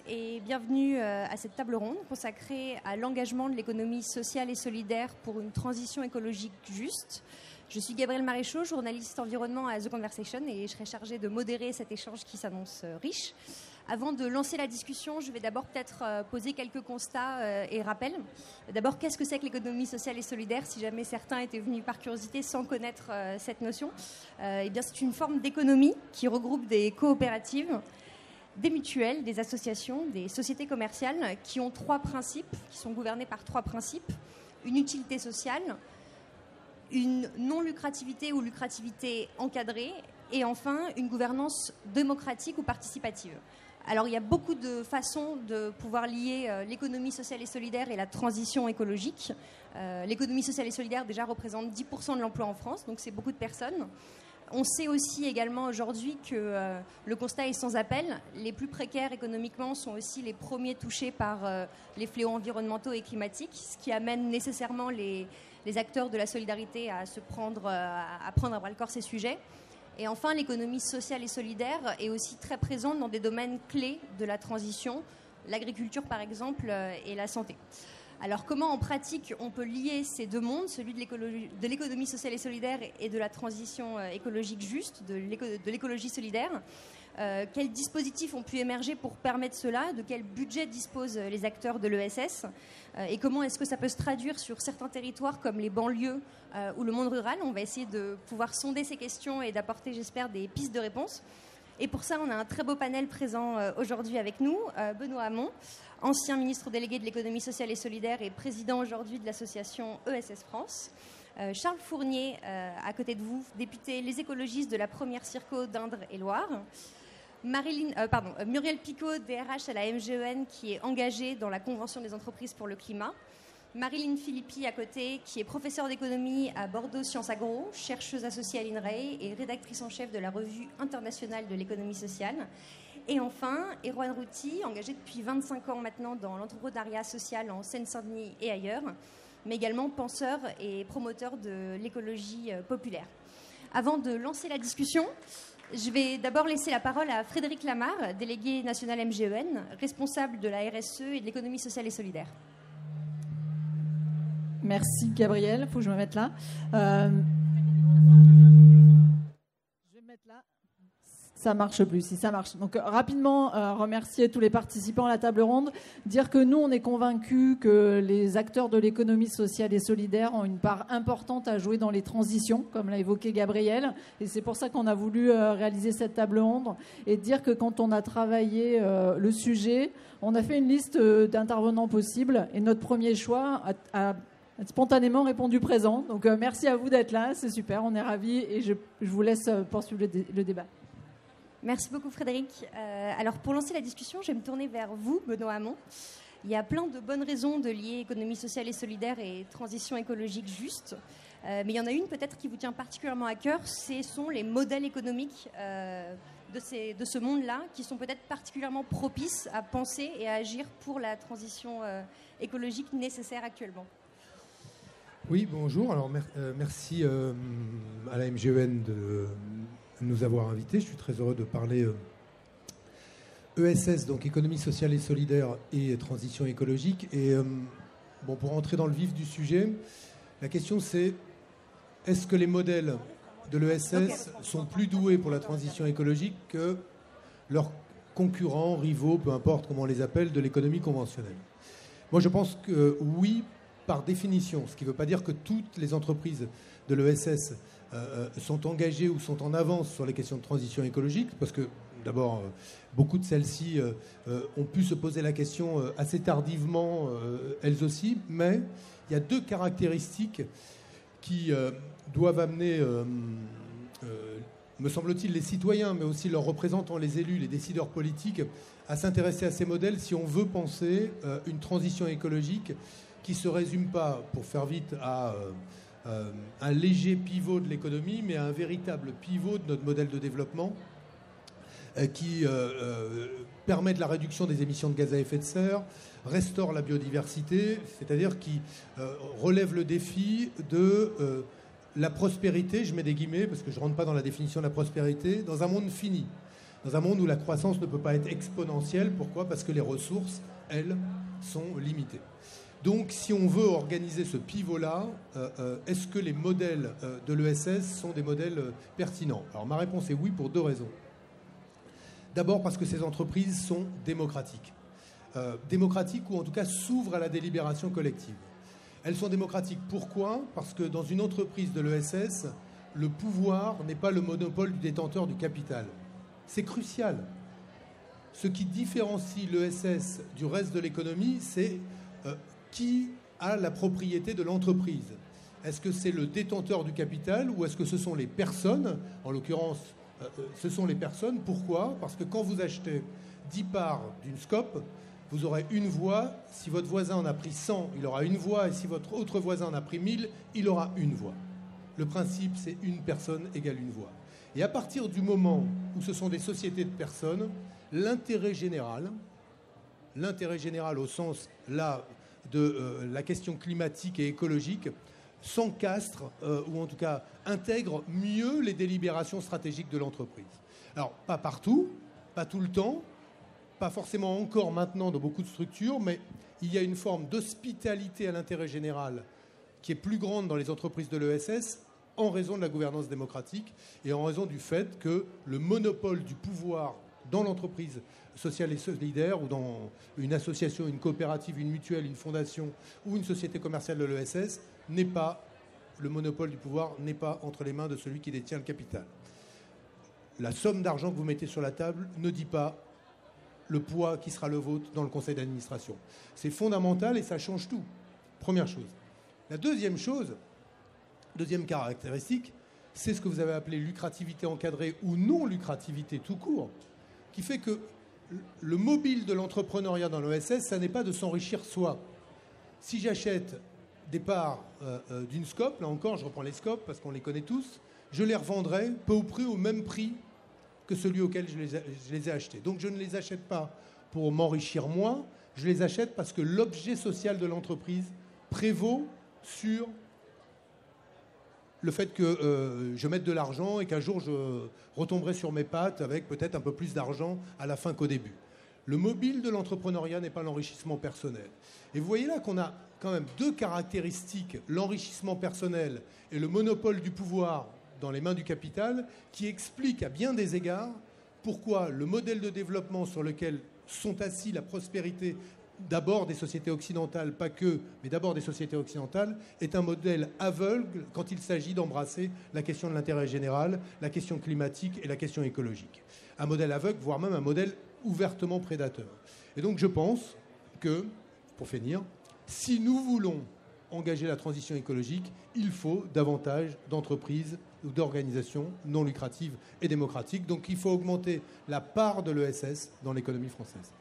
Et bienvenue à cette table ronde consacrée à l'engagement de l'économie sociale et solidaire pour une transition écologique juste. Je suis Gabrielle Maréchaux, journaliste environnement à The Conversation, et je serai chargée de modérer cet échange qui s'annonce riche. Avant de lancer la discussion, je vais d'abord peut-être poser quelques constats et rappels. D'abord, qu'est-ce que c'est que l'économie sociale et solidaire, si jamais certains étaient venus par curiosité sans connaître cette notion? Eh bien, c'est une forme d'économie qui regroupe des coopératives, des mutuelles, des associations, des sociétés commerciales qui ont trois principes, qui sont gouvernés par trois principes: une utilité sociale, une non-lucrativité ou lucrativité encadrée, et enfin une gouvernance démocratique ou participative. Alors il y a beaucoup de façons de pouvoir lier l'économie sociale et solidaire et la transition écologique. L'économie sociale et solidaire déjà représente 10% de l'emploi en France, donc c'est beaucoup de personnes. On sait aussi également aujourd'hui que le constat est sans appel. Les plus précaires économiquement sont aussi les premiers touchés par les fléaux environnementaux et climatiques, ce qui amène nécessairement les acteurs de la solidarité à prendre à bras-le-corps ces sujets. Et enfin, l'économie sociale et solidaire est aussi très présente dans des domaines clés de la transition, l'agriculture par exemple et la santé. Alors comment en pratique on peut lier ces deux mondes, celui de l'économie sociale et solidaire et de la transition écologique juste, de l'écologie solidaire? Quels dispositifs ont pu émerger pour permettre cela? De quel budget disposent les acteurs de l'ESS? Et comment est-ce que ça peut se traduire sur certains territoires comme les banlieues ou le monde rural? On va essayer de pouvoir sonder ces questions et d'apporter, j'espère, des pistes de réponse. Et pour ça, on a un très beau panel présent aujourd'hui avec nous. Benoît Hamon, ancien ministre délégué de l'économie sociale et solidaire et président aujourd'hui de l'association ESS France. Charles Fournier, à côté de vous, député Les Écologistes de la première Circo d'Indre et Loire. Muriel Picot, DRH à la MGEN, qui est engagée dans la Convention des entreprises pour le climat. Marilyn Philippi à côté, qui est professeure d'économie à Bordeaux Sciences Agro, chercheuse associée à l'INRAE et rédactrice en chef de la revue internationale de l'économie sociale. Et enfin, Erwan Routy, engagé depuis 25 ans maintenant dans l'entrepreneuriat social en Seine-Saint-Denis et ailleurs, mais également penseur et promoteur de l'écologie populaire. Avant de lancer la discussion, je vais d'abord laisser la parole à Frédéric Lamar, délégué national MGEN, responsable de la RSE et de l'économie sociale et solidaire. Merci Gabrielle, il faut que je me mette là. Je vais me mettre là. Ça marche plus, si ça marche. Donc rapidement, remercier tous les participants à la table ronde, dire que nous, on est convaincus que les acteurs de l'économie sociale et solidaire ont une part importante à jouer dans les transitions, comme l'a évoqué Gabrielle. Et c'est pour ça qu'on a voulu réaliser cette table ronde et dire que quand on a travaillé le sujet, on a fait une liste d'intervenants possibles et notre premier choix a spontanément répondu présent. Donc merci à vous d'être là, c'est super, on est ravis et je vous laisse poursuivre le débat. Merci beaucoup Frédéric. Alors pour lancer la discussion, je vais me tourner vers vous, Benoît Hamon. Il y a plein de bonnes raisons de lier économie sociale et solidaire et transition écologique juste. Mais il y en a une peut-être qui vous tient particulièrement à cœur, ce sont les modèles économiques de ce monde-là qui sont peut-être particulièrement propices à penser et à agir pour la transition écologique nécessaire actuellement. Oui, bonjour. Alors, merci à la MGEN de nous avoir invités. Je suis très heureux de parler ESS, donc économie sociale et solidaire et transition écologique. Et pour entrer dans le vif du sujet, la question c'est: est-ce que les modèles de l'ESS sont plus doués pour la transition écologique que leurs concurrents, rivaux, peu importe comment on les appelle, de l'économie conventionnelle? Moi, je pense que oui, par définition, ce qui ne veut pas dire que toutes les entreprises de l'ESS sont engagées ou sont en avance sur les questions de transition écologique, parce que d'abord, beaucoup de celles-ci ont pu se poser la question assez tardivement, elles aussi, mais il y a deux caractéristiques qui doivent amener, me semble-t-il, les citoyens, mais aussi leurs représentants, les élus, les décideurs politiques, à s'intéresser à ces modèles si on veut penser une transition écologique qui ne se résume pas, pour faire vite, à un léger pivot de l'économie, mais à un véritable pivot de notre modèle de développement qui permet de la réduction des émissions de gaz à effet de serre, restaure la biodiversité, c'est-à-dire qui relève le défi de la prospérité, je mets des guillemets parce que je ne rentre pas dans la définition de la prospérité, dans un monde fini. dans un monde où la croissance ne peut pas être exponentielle. Pourquoi? Parce que les ressources, elles, sont limitées. Donc, si on veut organiser ce pivot-là, est-ce que les modèles de l'ESS sont des modèles pertinents? Alors, ma réponse est oui pour 2 raisons. D'abord parce que ces entreprises sont démocratiques. Démocratiques ou en tout cas s'ouvrent à la délibération collective. Elles sont démocratiques. Pourquoi? Parce que dans une entreprise de l'ESS, le pouvoir n'est pas le monopole du détenteur du capital. C'est crucial. Ce qui différencie l'ESS du reste de l'économie, c'est qui a la propriété de l'entreprise. Est-ce que c'est le détenteur du capital ou est-ce que ce sont les personnes? En l'occurrence, ce sont les personnes. Pourquoi? Parce que quand vous achetez 10 parts d'une SCOP, vous aurez une voix. Si votre voisin en a pris 100, il aura une voix. Et si votre autre voisin en a pris 1000, il aura une voix. Le principe, c'est une personne égale une voix. Et à partir du moment où ce sont des sociétés de personnes, l'intérêt général au sens là de la question climatique et écologique, s'encastre, ou en tout cas intègre mieux les délibérations stratégiques de l'entreprise. Alors, pas partout, pas tout le temps, pas forcément encore maintenant dans beaucoup de structures, mais il y a une forme d'hospitalité à l'intérêt général qui est plus grande dans les entreprises de l'ESS en raison de la gouvernance démocratique et en raison du fait que le monopole du pouvoir dans l'entreprise sociale et solidaire ou dans une association, une coopérative, une mutuelle, une fondation ou une société commerciale de l'ESS n'est pas, le monopole du pouvoir n'est pas entre les mains de celui qui détient le capital. La somme d'argent que vous mettez sur la table ne dit pas le poids qui sera le vôtre dans le conseil d'administration. C'est fondamental et ça change tout. Première chose. La deuxième chose, deuxième caractéristique, c'est ce que vous avez appelé lucrativité encadrée ou non-lucrativité tout court, qui fait que le mobile de l'entrepreneuriat dans l'ESS, ça n'est pas de s'enrichir soi. Si j'achète des parts d'une SCOP, là encore, je reprends les SCOP parce qu'on les connaît tous, je les revendrai peu ou près au même prix que celui auquel je les ai achetés. Donc je ne les achète pas pour m'enrichir moi, je les achète parce que l'objet social de l'entreprise prévaut sur le fait que je mette de l'argent et qu'un jour je retomberai sur mes pattes avec peut-être un peu plus d'argent à la fin qu'au début. Le mobile de l'entrepreneuriat n'est pas l'enrichissement personnel. Et vous voyez là qu'on a quand même 2 caractéristiques, l'enrichissement personnel et le monopole du pouvoir dans les mains du capital, qui expliquent à bien des égards pourquoi le modèle de développement sur lequel sont assis la prospérité d'abord des sociétés occidentales, pas que, mais d'abord des sociétés occidentales, est un modèle aveugle quand il s'agit d'embrasser la question de l'intérêt général, la question climatique et la question écologique. Un modèle aveugle, voire même un modèle ouvertement prédateur. Et donc je pense que, pour finir, si nous voulons engager la transition écologique, il faut davantage d'entreprises ou d'organisations non lucratives et démocratiques. Donc il faut augmenter la part de l'ESS dans l'économie française.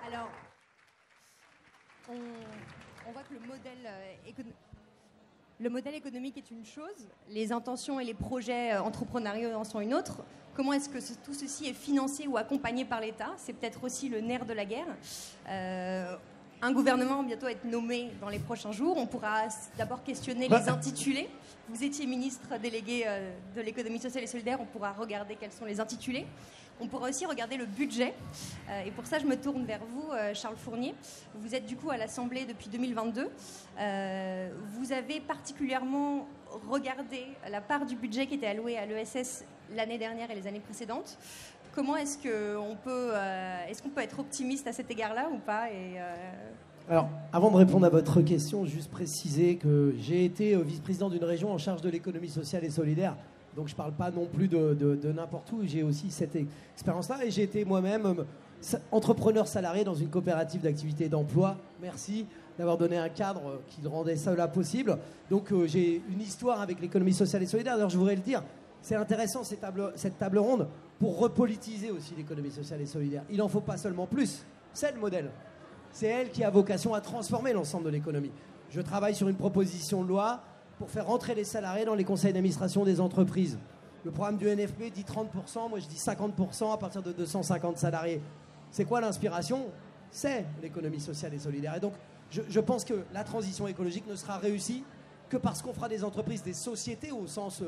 Alors, on voit que le modèle économique est une chose, les intentions et les projets entrepreneuriaux en sont une autre. Comment est-ce que tout ceci est financé ou accompagné par l'État? C'est peut-être aussi le nerf de la guerre. Un gouvernement va bientôt être nommé dans les prochains jours. On pourra d'abord questionner les intitulés. Vous étiez ministre délégué de l'économie sociale et solidaire. On pourra regarder quels sont les intitulés. On pourra aussi regarder le budget. Et pour ça, je me tourne vers vous, Charles Fournier. Vous êtes du coup à l'Assemblée depuis 2022. Vous avez particulièrement regardé la part du budget qui était allouée à l'ESS l'année dernière et les années précédentes. Comment est-ce qu'on peut être optimiste à cet égard-là ou pas Alors, avant de répondre à votre question, juste préciser que j'ai été vice-président d'une région en charge de l'économie sociale et solidaire. Donc, je ne parle pas non plus de n'importe où. J'ai aussi cette expérience-là et j'ai été moi-même entrepreneur salarié dans une coopérative d'activité et d'emploi. Merci d'avoir donné un cadre qui rendait cela possible. Donc, j'ai une histoire avec l'économie sociale et solidaire. D'ailleurs, je voudrais le dire, c'est intéressant cette table ronde pour repolitiser aussi l'économie sociale et solidaire. Il n'en faut pas seulement plus. C'est le modèle. C'est elle qui a vocation à transformer l'ensemble de l'économie. Je travaille sur une proposition de loi pour faire rentrer les salariés dans les conseils d'administration des entreprises. Le programme du NFP dit 30%, moi je dis 50% à partir de 250 salariés. C'est quoi l'inspiration? C'est l'économie sociale et solidaire. Et donc, je pense que la transition écologique ne sera réussie que parce qu'on fera des entreprises, des sociétés au sens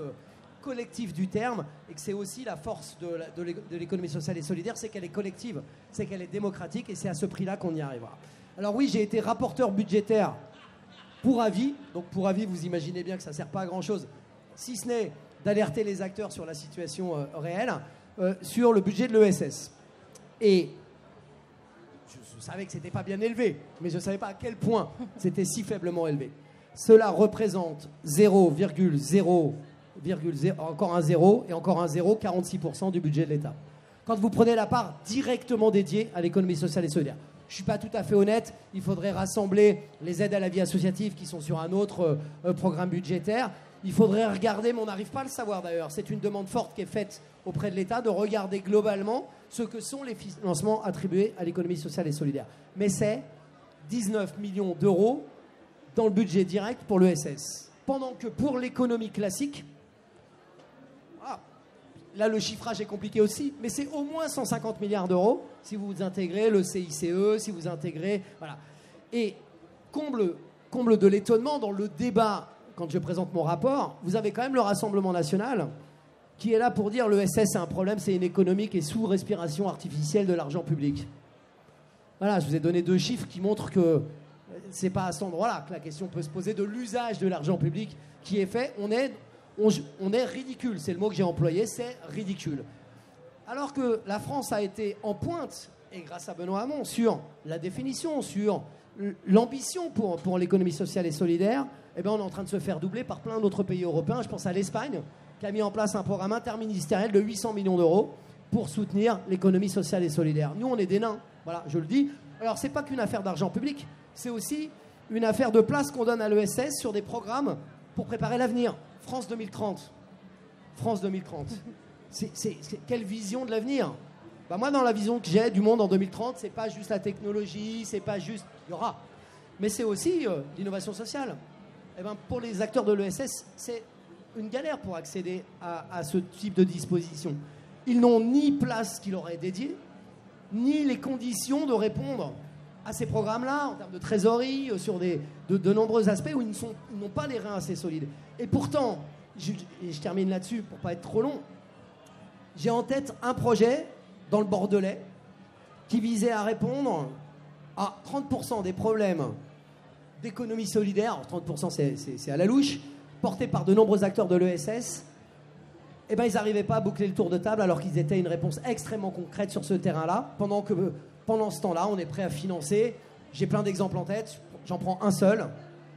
collectif du terme et que c'est aussi la force de l'économie sociale et solidaire, c'est qu'elle est collective, c'est qu'elle est démocratique et c'est à ce prix-là qu'on y arrivera. Alors oui, j'ai été rapporteur budgétaire pour avis. Donc pour avis, vous imaginez bien que ça ne sert pas à grand-chose, si ce n'est d'alerter les acteurs sur la situation réelle, sur le budget de l'ESS. Et je savais que ce n'était pas bien élevé, mais je ne savais pas à quel point c'était si faiblement élevé. Cela représente 0,0, encore un 0 et encore un 0, 46% du budget de l'État. Quand vous prenez la part directement dédiée à l'économie sociale et solidaire. Je ne suis pas tout à fait honnête, il faudrait rassembler les aides à la vie associative qui sont sur un autre programme budgétaire. Il faudrait regarder, mais on n'arrive pas à le savoir d'ailleurs, c'est une demande forte qui est faite auprès de l'État de regarder globalement ce que sont les financements attribués à l'économie sociale et solidaire. Mais c'est 19 millions d'euros dans le budget direct pour l'ESS. Pendant que pour l'économie classique, là le chiffrage est compliqué aussi, mais c'est au moins 150 milliards d'euros si vous intégrez le CICE, si vous intégrez... Voilà. Et comble de l'étonnement dans le débat, quand je présente mon rapport, vous avez quand même le Rassemblement national qui est là pour dire l'ESS c'est un problème, c'est une économie qui est sous respiration artificielle de l'argent public. Voilà, je vous ai donné 2 chiffres qui montrent que c'est pas à cet endroit-là que la question peut se poser de l'usage de l'argent public qui est fait. On est ridicule, c'est le mot que j'ai employé, c'est ridicule. Alors que la France a été en pointe, et grâce à Benoît Hamon, sur la définition, sur l'ambition pour l'économie sociale et solidaire, eh bien on est en train de se faire doubler par plein d'autres pays européens. Je pense à l'Espagne, qui a mis en place un programme interministériel de 800 millions d'euros pour soutenir l'économie sociale et solidaire. Nous, on est des nains, voilà, je le dis. Alors, c'est pas qu'une affaire d'argent public, c'est aussi une affaire de place qu'on donne à l'ESS sur des programmes pour préparer l'avenir. France 2030. France 2030. Quelle vision de l'avenir ? Bah moi, dans la vision que j'ai du monde en 2030, c'est pas juste la technologie, c'est pas juste... Il y aura. Mais c'est aussi l'innovation sociale. Et ben, pour les acteurs de l'ESS, c'est une galère pour accéder à ce type de disposition. Ils n'ont ni place qui leur est dédiée, ni les conditions de répondre à ces programmes-là, en termes de trésorerie, sur de nombreux aspects où ils n'ont pas les reins assez solides. Et pourtant, je termine là-dessus pour ne pas être trop long, j'ai en tête un projet dans le Bordelais qui visait à répondre à 30% des problèmes d'économie solidaire, 30% c'est à la louche, portés par de nombreux acteurs de l'ESS. Eh ben, ils n'arrivaient pas à boucler le tour de table alors qu'ils étaient une réponse extrêmement concrète sur ce terrain-là. Pendant ce temps-là, on est prêt à financer. J'ai plein d'exemples en tête. J'en prends un seul.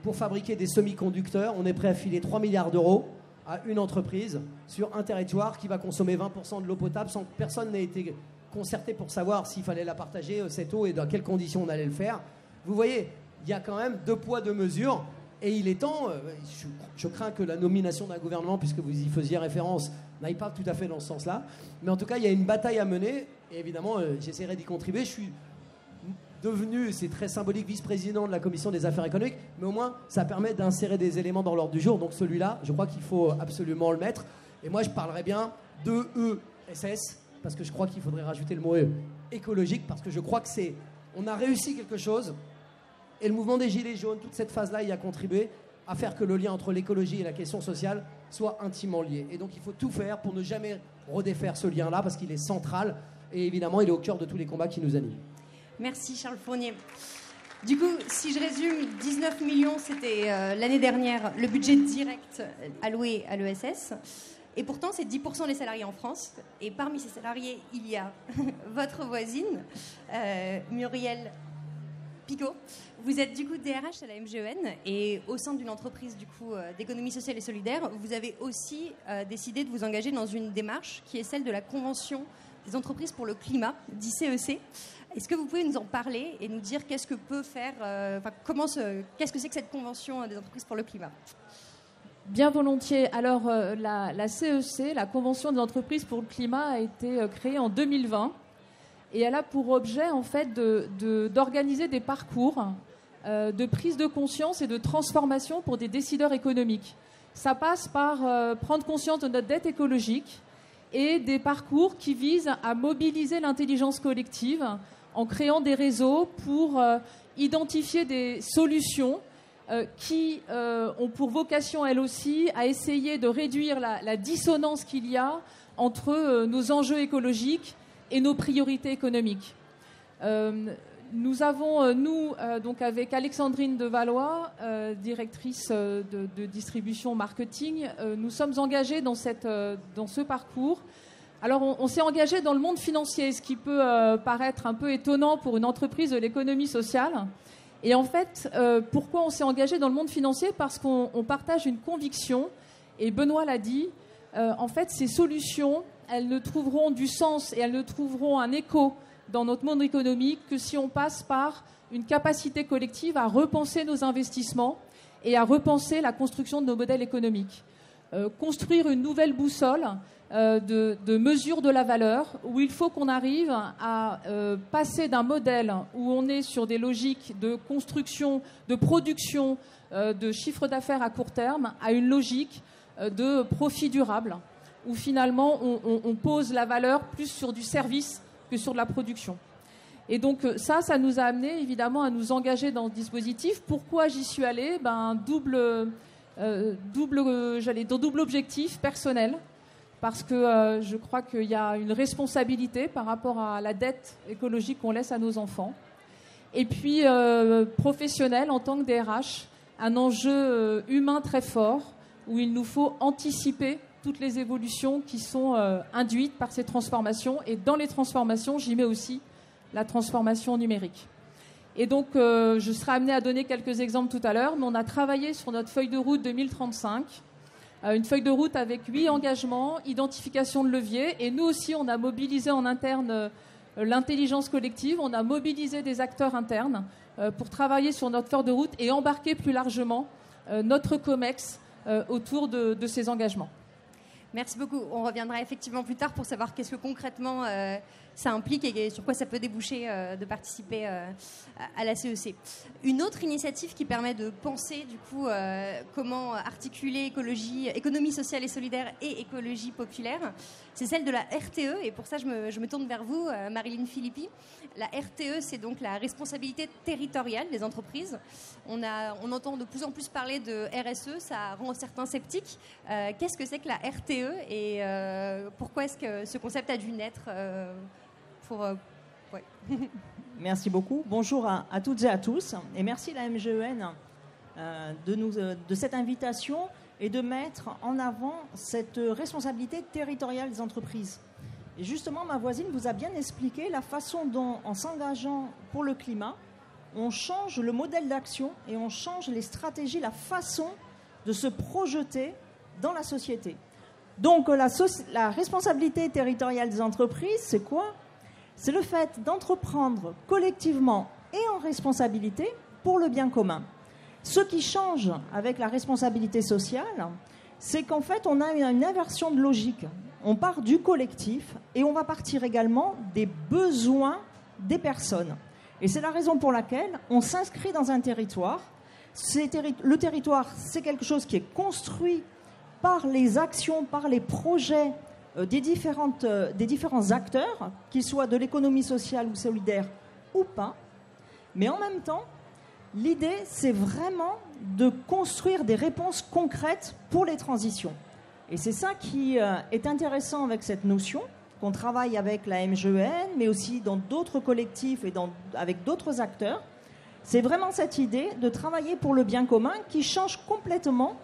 Pour fabriquer des semi-conducteurs, on est prêt à filer 3 milliards d'euros à une entreprise sur un territoire qui va consommer 20% de l'eau potable sans que personne n'ait été concerté pour savoir s'il fallait la partager, cette eau, et dans quelles conditions on allait le faire. Vous voyez, il y a quand même 2 poids, 2 mesures. Et il est temps, je crains que la nomination d'un gouvernement, puisque vous y faisiez référence, n'aille pas tout à fait dans ce sens-là. Mais en tout cas, il y a une bataille à mener. Et évidemment, j'essaierai d'y contribuer. Je suis devenu, c'est très symbolique, vice-président de la Commission des affaires économiques. Mais au moins, ça permet d'insérer des éléments dans l'ordre du jour. Donc celui-là, je crois qu'il faut absolument le mettre. Et moi, je parlerai bien de ESS, parce que je crois qu'il faudrait rajouter le mot écologique, parce que je crois que on a réussi quelque chose. Et le mouvement des Gilets jaunes, toute cette phase-là, y a contribué à faire que le lien entre l'écologie et la question sociale soit intimement lié. Et donc, il faut tout faire pour ne jamais redéfaire ce lien-là, parce qu'il est central. Et évidemment, il est au cœur de tous les combats qui nous animent. Merci, Charles Fournier. Du coup, si je résume, 19 millions, c'était l'année dernière le budget direct alloué à l'ESS. Et pourtant, c'est 10% des salariés en France. Et parmi ces salariés, il y a votre voisine, Muriel Picot. Vous êtes du coup DRH à la MGEN et au sein d'une entreprise du coup d'économie sociale et solidaire, vous avez aussi décidé de vous engager dans une démarche qui est celle de la Convention des entreprises pour le climat, dit CEC. Est-ce que vous pouvez nous en parler et nous dire qu'est-ce que peut faire, qu'est-ce que c'est que cette Convention des entreprises pour le climat ? Bien volontiers. Alors la CEC, la Convention des entreprises pour le climat, a été créée en 2020 et elle a pour objet en fait d'organiser des parcours de prise de conscience et de transformation pour des décideurs économiques. Ça passe par prendre conscience de notre dette écologique et des parcours qui visent à mobiliser l'intelligence collective en créant des réseaux pour identifier des solutions qui ont pour vocation, elles aussi, à essayer de réduire la dissonance qu'il y a entre nos enjeux écologiques et nos priorités économiques. Nous avons, donc avec Alexandrine Devalois, directrice de distribution marketing, nous sommes engagés dans ce parcours. Alors, on s'est engagé dans le monde financier, ce qui peut paraître un peu étonnant pour une entreprise de l'économie sociale. Et en fait, pourquoi on s'est engagé dans le monde financier ? Parce qu'on partage une conviction, et Benoît l'a dit, en fait, ces solutions, elles ne trouveront du sens et elles ne trouveront un écho dans notre monde économique que si on passe par une capacité collective à repenser nos investissements et à repenser la construction de nos modèles économiques. Construire une nouvelle boussole de mesure de la valeur, où il faut qu'on arrive à passer d'un modèle où on est sur des logiques de construction, de production, de chiffre d'affaires à court terme, à une logique de profit durable, où finalement on pose la valeur plus sur du service que sur de la production. Et donc ça nous a amené évidemment à nous engager dans ce dispositif. Pourquoi j'y suis allée ? Double objectif personnel, parce que je crois qu'il y a une responsabilité par rapport à la dette écologique qu'on laisse à nos enfants. Et puis professionnel en tant que DRH, un enjeu humain très fort, où il nous faut anticiper toutes les évolutions qui sont induites par ces transformations. Et dans les transformations, j'y mets aussi la transformation numérique. Et donc, je serai amenée à donner quelques exemples tout à l'heure, mais on a travaillé sur notre feuille de route 2035, une feuille de route avec 8 engagements, identification de leviers, et nous aussi, on a mobilisé en interne l'intelligence collective, on a mobilisé des acteurs internes pour travailler sur notre feuille de route et embarquer plus largement notre COMEX autour de ces engagements. Merci beaucoup. On reviendra effectivement plus tard pour savoir qu'est-ce que concrètement ça implique et sur quoi ça peut déboucher de participer à la CEC. Une autre initiative qui permet de penser du coup comment articuler économie sociale et solidaire et écologie populaire, c'est celle de la RTE. Et pour ça, je me tourne vers vous, Marilyn Filippi. La RTE, c'est donc la responsabilité territoriale des entreprises. On entend de plus en plus parler de RSE, ça rend certains sceptiques. Qu'est-ce que c'est que la RTE et pourquoi est-ce que ce concept a dû naître ouais. Merci beaucoup. Bonjour à toutes et à tous. Et merci à la MGEN de cette invitation et de mettre en avant cette responsabilité territoriale des entreprises. Et justement, ma voisine vous a bien expliqué la façon dont, en s'engageant pour le climat, on change le modèle d'action et on change les stratégies, la façon de se projeter dans la société. Donc, la responsabilité territoriale des entreprises, c'est quoi ? C'est le fait d'entreprendre collectivement et en responsabilité pour le bien commun. Ce qui change avec la responsabilité sociale, c'est qu'en fait, on a une inversion de logique. On part du collectif et on va partir également des besoins des personnes. Et c'est la raison pour laquelle on s'inscrit dans un territoire. Le territoire, c'est quelque chose qui est construit par les actions, par les projets des différents acteurs, qu'ils soient de l'économie sociale ou solidaire ou pas. Mais en même temps, l'idée, c'est vraiment de construire des réponses concrètes pour les transitions. Et c'est ça qui est intéressant avec cette notion, qu'on travaille avec la MGEN, mais aussi dans d'autres collectifs et avec d'autres acteurs. C'est vraiment cette idée de travailler pour le bien commun qui change complètement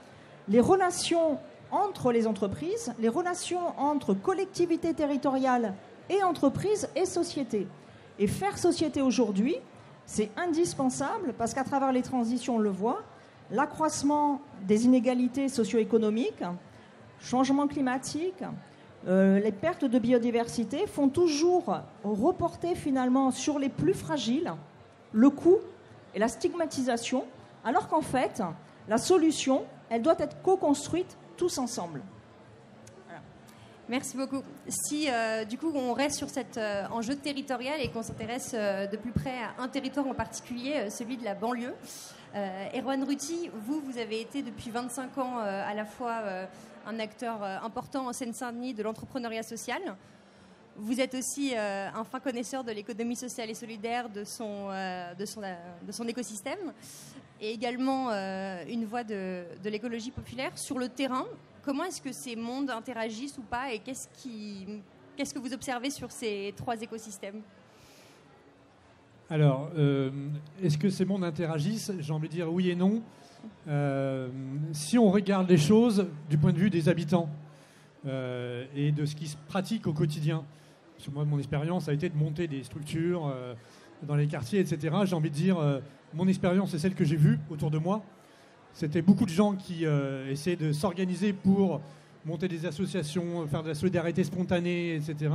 les relations entre les entreprises, les relations entre collectivités territoriales et entreprises et sociétés. Et faire société aujourd'hui, c'est indispensable parce qu'à travers les transitions, on le voit, l'accroissement des inégalités socio-économiques, changement climatique, les pertes de biodiversité font toujours reporter finalement sur les plus fragiles le coût et la stigmatisation, alors qu'en fait, la solution, elle doit être co-construite tous ensemble. Voilà. Merci beaucoup. Si du coup on reste sur cet enjeu territorial et qu'on s'intéresse de plus près à un territoire en particulier, celui de la banlieue, Erwan Ruti, vous avez été depuis 25 ans à la fois un acteur important en Seine-Saint-Denis de l'entrepreneuriat social. Vous êtes aussi un fin connaisseur de l'économie sociale et solidaire, de son écosystème. et également une voix de l'écologie populaire. Sur le terrain, comment est-ce que ces mondes interagissent ou pas, et qu'est-ce que vous observez sur ces 3 écosystèmes ? Alors, est-ce que ces mondes interagissent ? J'ai envie de dire oui et non. Si on regarde les choses du point de vue des habitants et de ce qui se pratique au quotidien, parce que moi, mon expérience a été de monter des structures dans les quartiers, etc. J'ai envie de dire, mon expérience est celle que j'ai vue autour de moi. C'était beaucoup de gens qui essayaient de s'organiser pour monter des associations, faire de la solidarité spontanée, etc.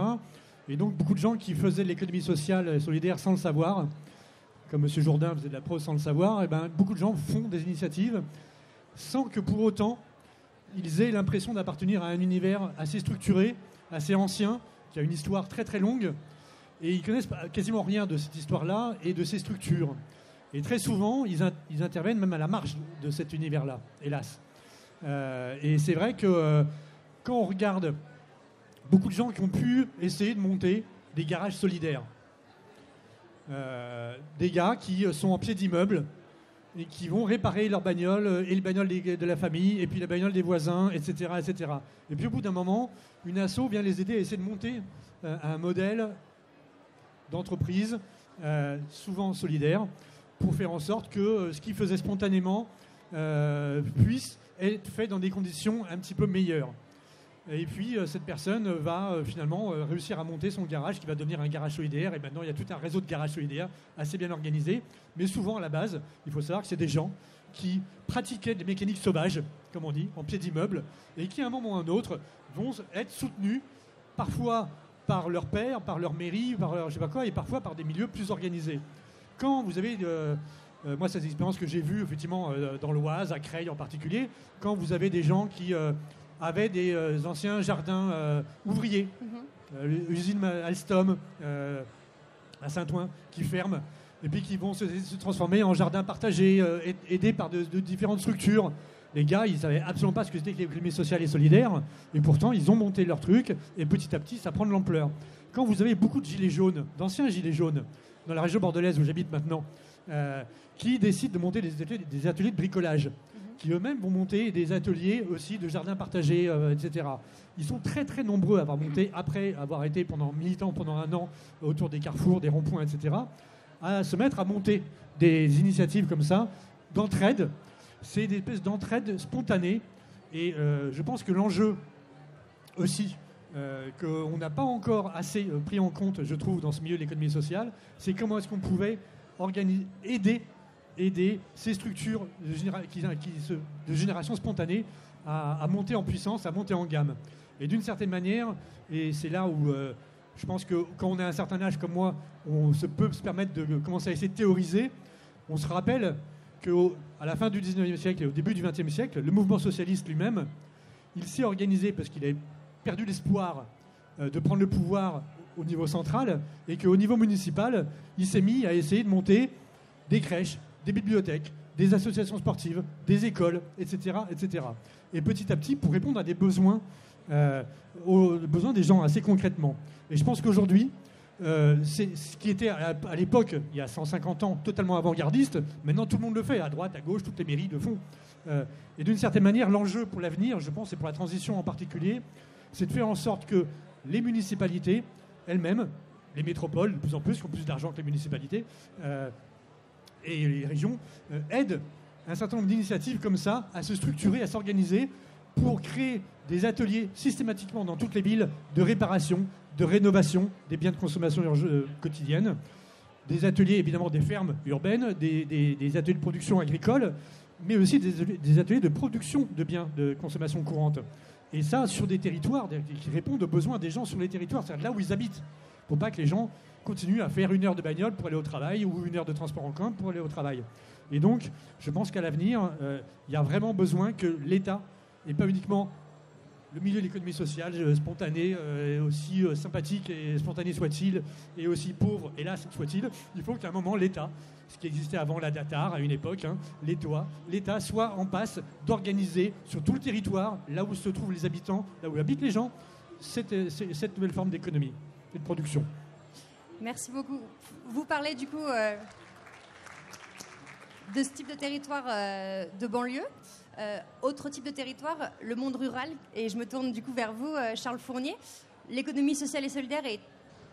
Et donc beaucoup de gens qui faisaient de l'économie sociale et solidaire sans le savoir, comme M. Jourdain faisait de la prose sans le savoir. Et ben, beaucoup de gens font des initiatives sans que pour autant ils aient l'impression d'appartenir à un univers assez structuré, assez ancien, qui a une histoire très très longue, et ils connaissent quasiment rien de cette histoire-là et de ces structures. Et très souvent, ils interviennent même à la marge de cet univers-là, hélas. Et c'est vrai que quand on regarde beaucoup de gens qui ont pu essayer de monter des garages solidaires, des gars qui sont en pied d'immeuble et qui vont réparer leur bagnole et le bagnole de la famille et puis la bagnole des voisins, etc., etc. Et puis au bout d'un moment, une asso vient les aider à essayer de monter un modèle d'entreprise, souvent solidaire, pour faire en sorte que ce qu'ils faisaient spontanément puisse être fait dans des conditions un petit peu meilleures. Et puis cette personne va finalement réussir à monter son garage qui va devenir un garage solidaire, et maintenant il y a tout un réseau de garages solidaires assez bien organisé, mais souvent à la base il faut savoir que c'est des gens qui pratiquaient des mécaniques sauvages, comme on dit, en pied d'immeuble, et qui à un moment ou à un autre vont être soutenus parfois par leur père, par leur mairie, par leur je sais pas quoi, et parfois par des milieux plus organisés. Quand vous avez moi, c'est des expériences que j'ai vues effectivement dans l'Oise, à Creil en particulier, quand vous avez des gens qui avaient des anciens jardins ouvriers, l'usine Alstom à Saint-Ouen qui ferme, et puis qui vont se transformer en jardins partagés, aidés par de différentes structures. Les gars, ils ne savaient absolument pas ce que c'était que l'économie sociale et solidaire, et pourtant ils ont monté leur truc, et petit à petit ça prend de l'ampleur. Quand vous avez beaucoup de gilets jaunes, d'anciens gilets jaunes, dans la région bordelaise où j'habite maintenant, qui décident de monter des ateliers de bricolage, qui eux-mêmes vont monter des ateliers aussi de jardins partagés, etc. Ils sont très très nombreux à avoir monté, après avoir été militants pendant un an autour des carrefours, des ronds-points, etc., à se mettre à monter des initiatives comme ça, d'entraide. C'est des espèces d'entraide spontanées, et je pense que l'enjeu aussi, qu'on n'a pas encore assez pris en compte, je trouve, dans ce milieu de l'économie sociale, c'est comment est-ce qu'on pouvait aider ces structures de génération spontanée à monter en puissance, à monter en gamme. Et d'une certaine manière, et c'est là où je pense que quand on a un certain âge comme moi, on peut se permettre de commencer à essayer de théoriser. On se rappelle qu'à la fin du 19e siècle et au début du 20e siècle, le mouvement socialiste lui-même, il s'est organisé parce qu'il avait perdu l'espoir de prendre le pouvoir au niveau central, et qu'au niveau municipal, il s'est mis à essayer de monter des crèches, des bibliothèques, des associations sportives, des écoles, etc., etc. Et petit à petit, pour répondre à des besoins, aux besoins des gens assez concrètement. Et je pense qu'aujourd'hui, c'est ce qui était à l'époque, il y a 150 ans, totalement avant-gardiste, maintenant tout le monde le fait, à droite, à gauche, toutes les mairies le font. Et d'une certaine manière, l'enjeu pour l'avenir, je pense, et pour la transition en particulier, c'est de faire en sorte que les municipalités elles-mêmes, les métropoles de plus en plus, qui ont plus d'argent que les municipalités, et les régions, aident un certain nombre d'initiatives comme ça à se structurer, à s'organiser pour créer des ateliers systématiquement dans toutes les villes de réparation, de rénovation des biens de consommation quotidienne, des ateliers évidemment des fermes urbaines, des ateliers de production agricole, mais aussi des ateliers de production de biens de consommation courante. Et ça, sur des territoires qui répondent aux besoins des gens sur les territoires, c'est-à-dire là où ils habitent. Il ne faut pas que les gens continuent à faire 1 heure de bagnole pour aller au travail ou 1 heure de transport en commun pour aller au travail. Et donc, je pense qu'à l'avenir, il y a vraiment besoin que l'État, et pas uniquement le milieu de l'économie sociale, spontané, aussi sympathique et spontané soit-il, et aussi pauvre, hélas, soit-il, il faut qu'à un moment, l'État, ce qui existait avant la DATAR à une époque, l'État soit en passe d'organiser sur tout le territoire, là où se trouvent les habitants, là où habitent les gens, cette nouvelle forme d'économie et de production. Merci beaucoup. Vous parlez du coup de ce type de territoire de banlieue. Autre type de territoire, le monde rural. Et je me tourne du coup vers vous, Charles Fournier. L'économie sociale et solidaire est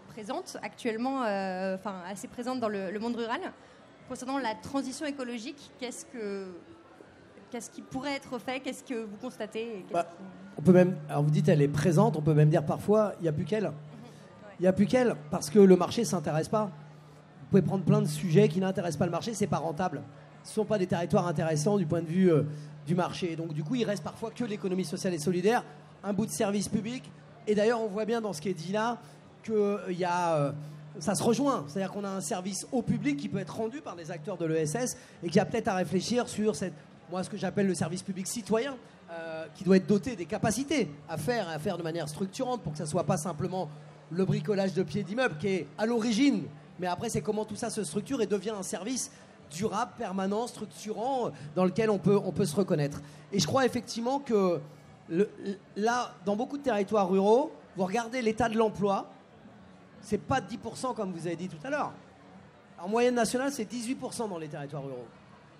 présente actuellement, assez présente dans le monde rural. Concernant la transition écologique, qu'est-ce qui pourrait être fait? Qu'est-ce que vous constatez? On peut même, alors vous dites elle est présente, on peut même dire parfois il n'y a plus qu'elle. Il n'y a plus qu'elle parce que le marché ne s'intéresse pas. Vous pouvez prendre plein de sujets qui n'intéressent pas le marché, c'est pas rentable. Ce ne sont pas des territoires intéressants du point de vue du marché. Donc du coup, il reste parfois que l'économie sociale et solidaire, un bout de service public. Et d'ailleurs, on voit bien dans ce qui est dit là que ça se rejoint. C'est-à-dire qu'on a un service au public qui peut être rendu par des acteurs de l'ESS et qui a peut-être à réfléchir sur ce que j'appelle le service public citoyen, qui doit être doté des capacités à faire de manière structurante pour que ça ne soit pas simplement le bricolage de pieds d'immeubles qui est à l'origine, mais après c'est comment tout ça se structure et devient un service durable, permanent, structurant, dans lequel on peut se reconnaître. Et je crois effectivement que là, dans beaucoup de territoires ruraux, vous regardez l'état de l'emploi, c'est pas 10% comme vous avez dit tout à l'heure. En moyenne nationale, c'est 18% dans les territoires ruraux.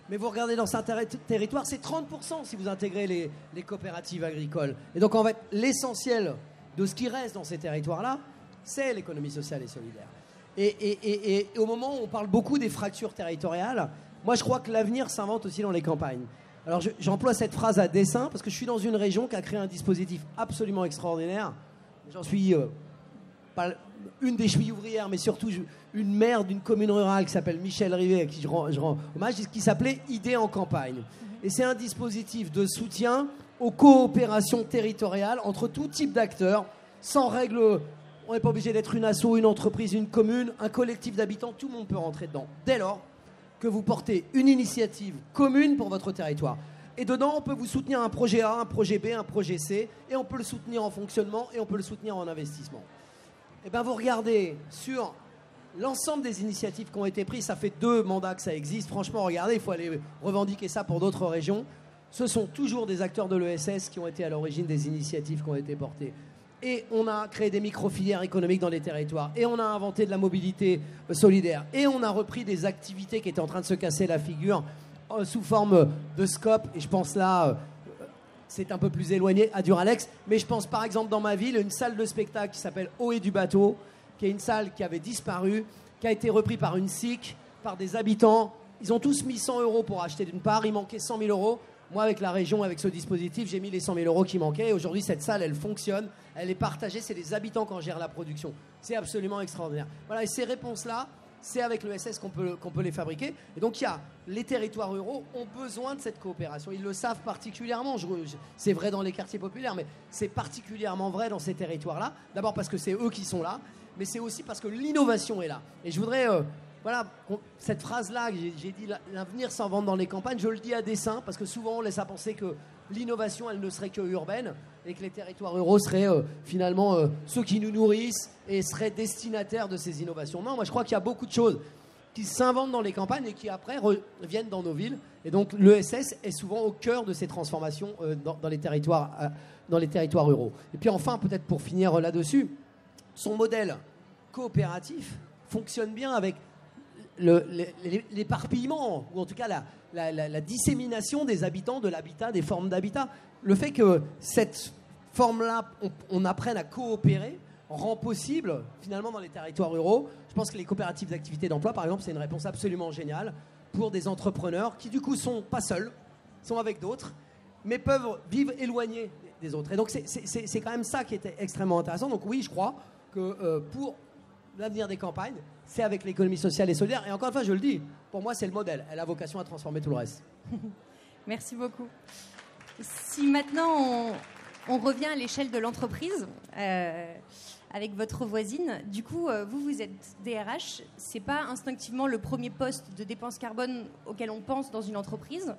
Mais vous regardez dans certains territoires, c'est 30% si vous intégrez les coopératives agricoles. Et donc en fait, l'essentiel de ce qui reste dans ces territoires-là, c'est l'économie sociale et solidaire. Et au moment où on parle beaucoup des fractures territoriales, moi je crois que l'avenir s'invente aussi dans les campagnes. Alors j'emploie cette phrase à dessein parce que je suis dans une région qui a créé un dispositif absolument extraordinaire. J'en suis pas une des chevilles ouvrières, mais surtout une maire d'une commune rurale qui s'appelle Michel Rivet, à qui je rends hommage, qui s'appelait Idées en campagne. Et c'est un dispositif de soutien aux coopérations territoriales entre tout type d'acteurs, sans règle. On n'est pas obligé d'être une asso, une entreprise, une commune, un collectif d'habitants, tout le monde peut rentrer dedans. Dès lors que vous portez une initiative commune pour votre territoire. Et dedans, on peut vous soutenir un projet A, un projet B, un projet C, et on peut le soutenir en fonctionnement, et on peut le soutenir en investissement. Et bien vous regardez sur l'ensemble des initiatives qui ont été prises, ça fait 2 mandats que ça existe, franchement regardez, il faut aller revendiquer ça pour d'autres régions. Ce sont toujours des acteurs de l'ESS qui ont été à l'origine des initiatives qui ont été portées. Et on a créé des micro-filières économiques dans les territoires, et on a inventé de la mobilité solidaire, et on a repris des activités qui étaient en train de se casser la figure sous forme de scope, et je pense là, c'est un peu plus éloigné, à Duralex, mais je pense par exemple dans ma ville, une salle de spectacle qui s'appelle Haut et du Bateau, qui est une salle qui avait disparu, qui a été reprise par une SIC, par des habitants. Ils ont tous mis 100 € pour acheter d'une part, il manquait 100 000 €. Moi, avec la région, avec ce dispositif, j'ai mis les 100 000 € qui manquaient. Et aujourd'hui, cette salle, elle fonctionne, elle est partagée, c'est les habitants qui en gèrent la production. C'est absolument extraordinaire. Voilà, et ces réponses-là, c'est avec l'ESS qu'on peut les fabriquer. Et donc, les territoires ruraux ont besoin de cette coopération. Ils le savent particulièrement. C'est vrai dans les quartiers populaires, mais c'est particulièrement vrai dans ces territoires-là. D'abord parce que c'est eux qui sont là, mais c'est aussi parce que l'innovation est là. Et je voudrais... cette phrase-là, j'ai dit l'avenir s'invente dans les campagnes, je le dis à dessein parce que souvent on laisse à penser que l'innovation elle ne serait que urbaine et que les territoires ruraux seraient finalement ceux qui nous nourrissent et seraient destinataires de ces innovations. Non, moi je crois qu'il y a beaucoup de choses qui s'inventent dans les campagnes et qui après reviennent dans nos villes. Et donc l'ESS est souvent au cœur de ces transformations dans les territoires ruraux. Et puis enfin, peut-être pour finir là-dessus, son modèle coopératif fonctionne bien avec l'éparpillement, ou en tout cas la dissémination des habitants, de l'habitat, des formes d'habitat. Le fait que cette forme-là, on apprenne à coopérer, rend possible, finalement, dans les territoires ruraux. Je pense que les coopératives d'activité d'emploi, par exemple, c'est une réponse absolument géniale pour des entrepreneurs qui, du coup, sont pas seuls, sont avec d'autres, mais peuvent vivre éloignés des autres. Et donc, c'est quand même ça qui était extrêmement intéressant. Donc oui, je crois que pour l'avenir des campagnes, c'est avec l'économie sociale et solidaire. Et encore une fois, je le dis, pour moi, c'est le modèle. Elle a vocation à transformer tout le reste. Merci beaucoup. Si maintenant on revient à l'échelle de l'entreprise, avec votre voisine, du coup, vous êtes DRH. C'est pas instinctivement le premier poste de dépense carbone auquel on pense dans une entreprise.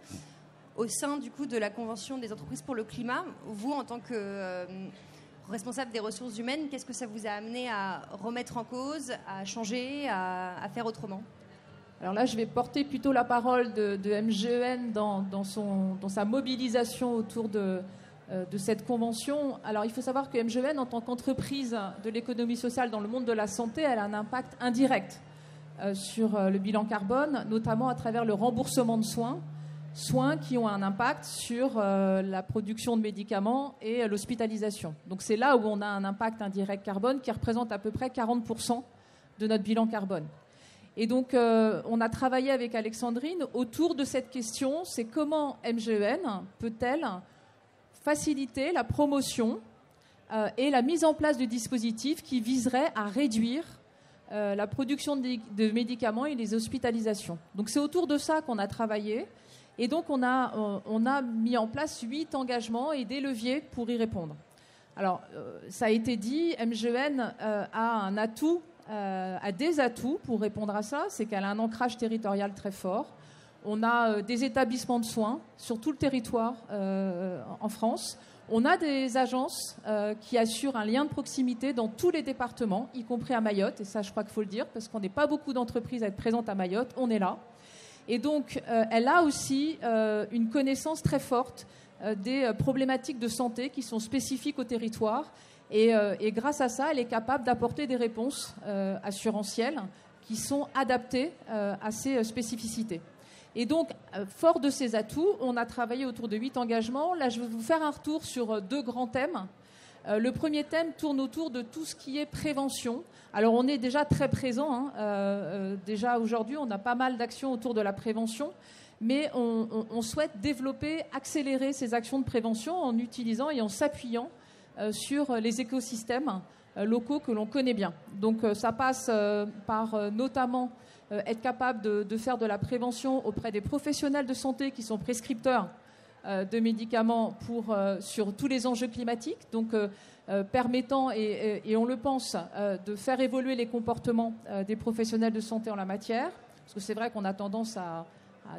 Au sein, du coup, de la Convention des entreprises pour le climat, vous, en tant que responsable des ressources humaines, qu'est-ce que ça vous a amené à remettre en cause, à changer, à faire autrement ? Alors là, je vais porter plutôt la parole de MGEN dans sa mobilisation autour de cette convention. Alors, il faut savoir que MGEN, en tant qu'entreprise de l'économie sociale dans le monde de la santé, elle a un impact indirect sur le bilan carbone, notamment à travers le remboursement de soins qui ont un impact sur la production de médicaments et l'hospitalisation. Donc c'est là où on a un impact indirect carbone qui représente à peu près 40% de notre bilan carbone. Et donc on a travaillé avec Alexandrine autour de cette question, c'est comment MGEN peut-elle faciliter la promotion et la mise en place de dispositifs qui viseraient à réduire la production de médicaments et les hospitalisations. Donc c'est autour de ça qu'on a travaillé. Et donc on a mis en place 8 engagements et des leviers pour y répondre. Alors ça a été dit, MGEN a des atouts pour répondre à ça, c'est qu'elle a un ancrage territorial très fort. On a des établissements de soins sur tout le territoire en France. On a des agences qui assurent un lien de proximité dans tous les départements, y compris à Mayotte. Et ça, je crois qu'il faut le dire, parce qu'on n'est pas beaucoup d'entreprises à être présentes à Mayotte. On est là. Et donc, elle a aussi une connaissance très forte des problématiques de santé qui sont spécifiques au territoire. Et grâce à ça, elle est capable d'apporter des réponses assurantielles qui sont adaptées à ces spécificités. Et donc, fort de ces atouts, on a travaillé autour de 8 engagements. Là, je vais vous faire un retour sur 2 grands thèmes. Le premier thème tourne autour de tout ce qui est prévention. Alors, on est déjà très présent. Déjà, aujourd'hui, on a pas mal d'actions autour de la prévention. Mais on souhaite développer, accélérer ces actions de prévention en utilisant et en s'appuyant sur les écosystèmes locaux que l'on connaît bien. Donc, ça passe par notamment être capable de faire de la prévention auprès des professionnels de santé qui sont prescripteurs de médicaments sur tous les enjeux climatiques, donc permettant, et on le pense, de faire évoluer les comportements des professionnels de santé en la matière, parce que c'est vrai qu'on a tendance à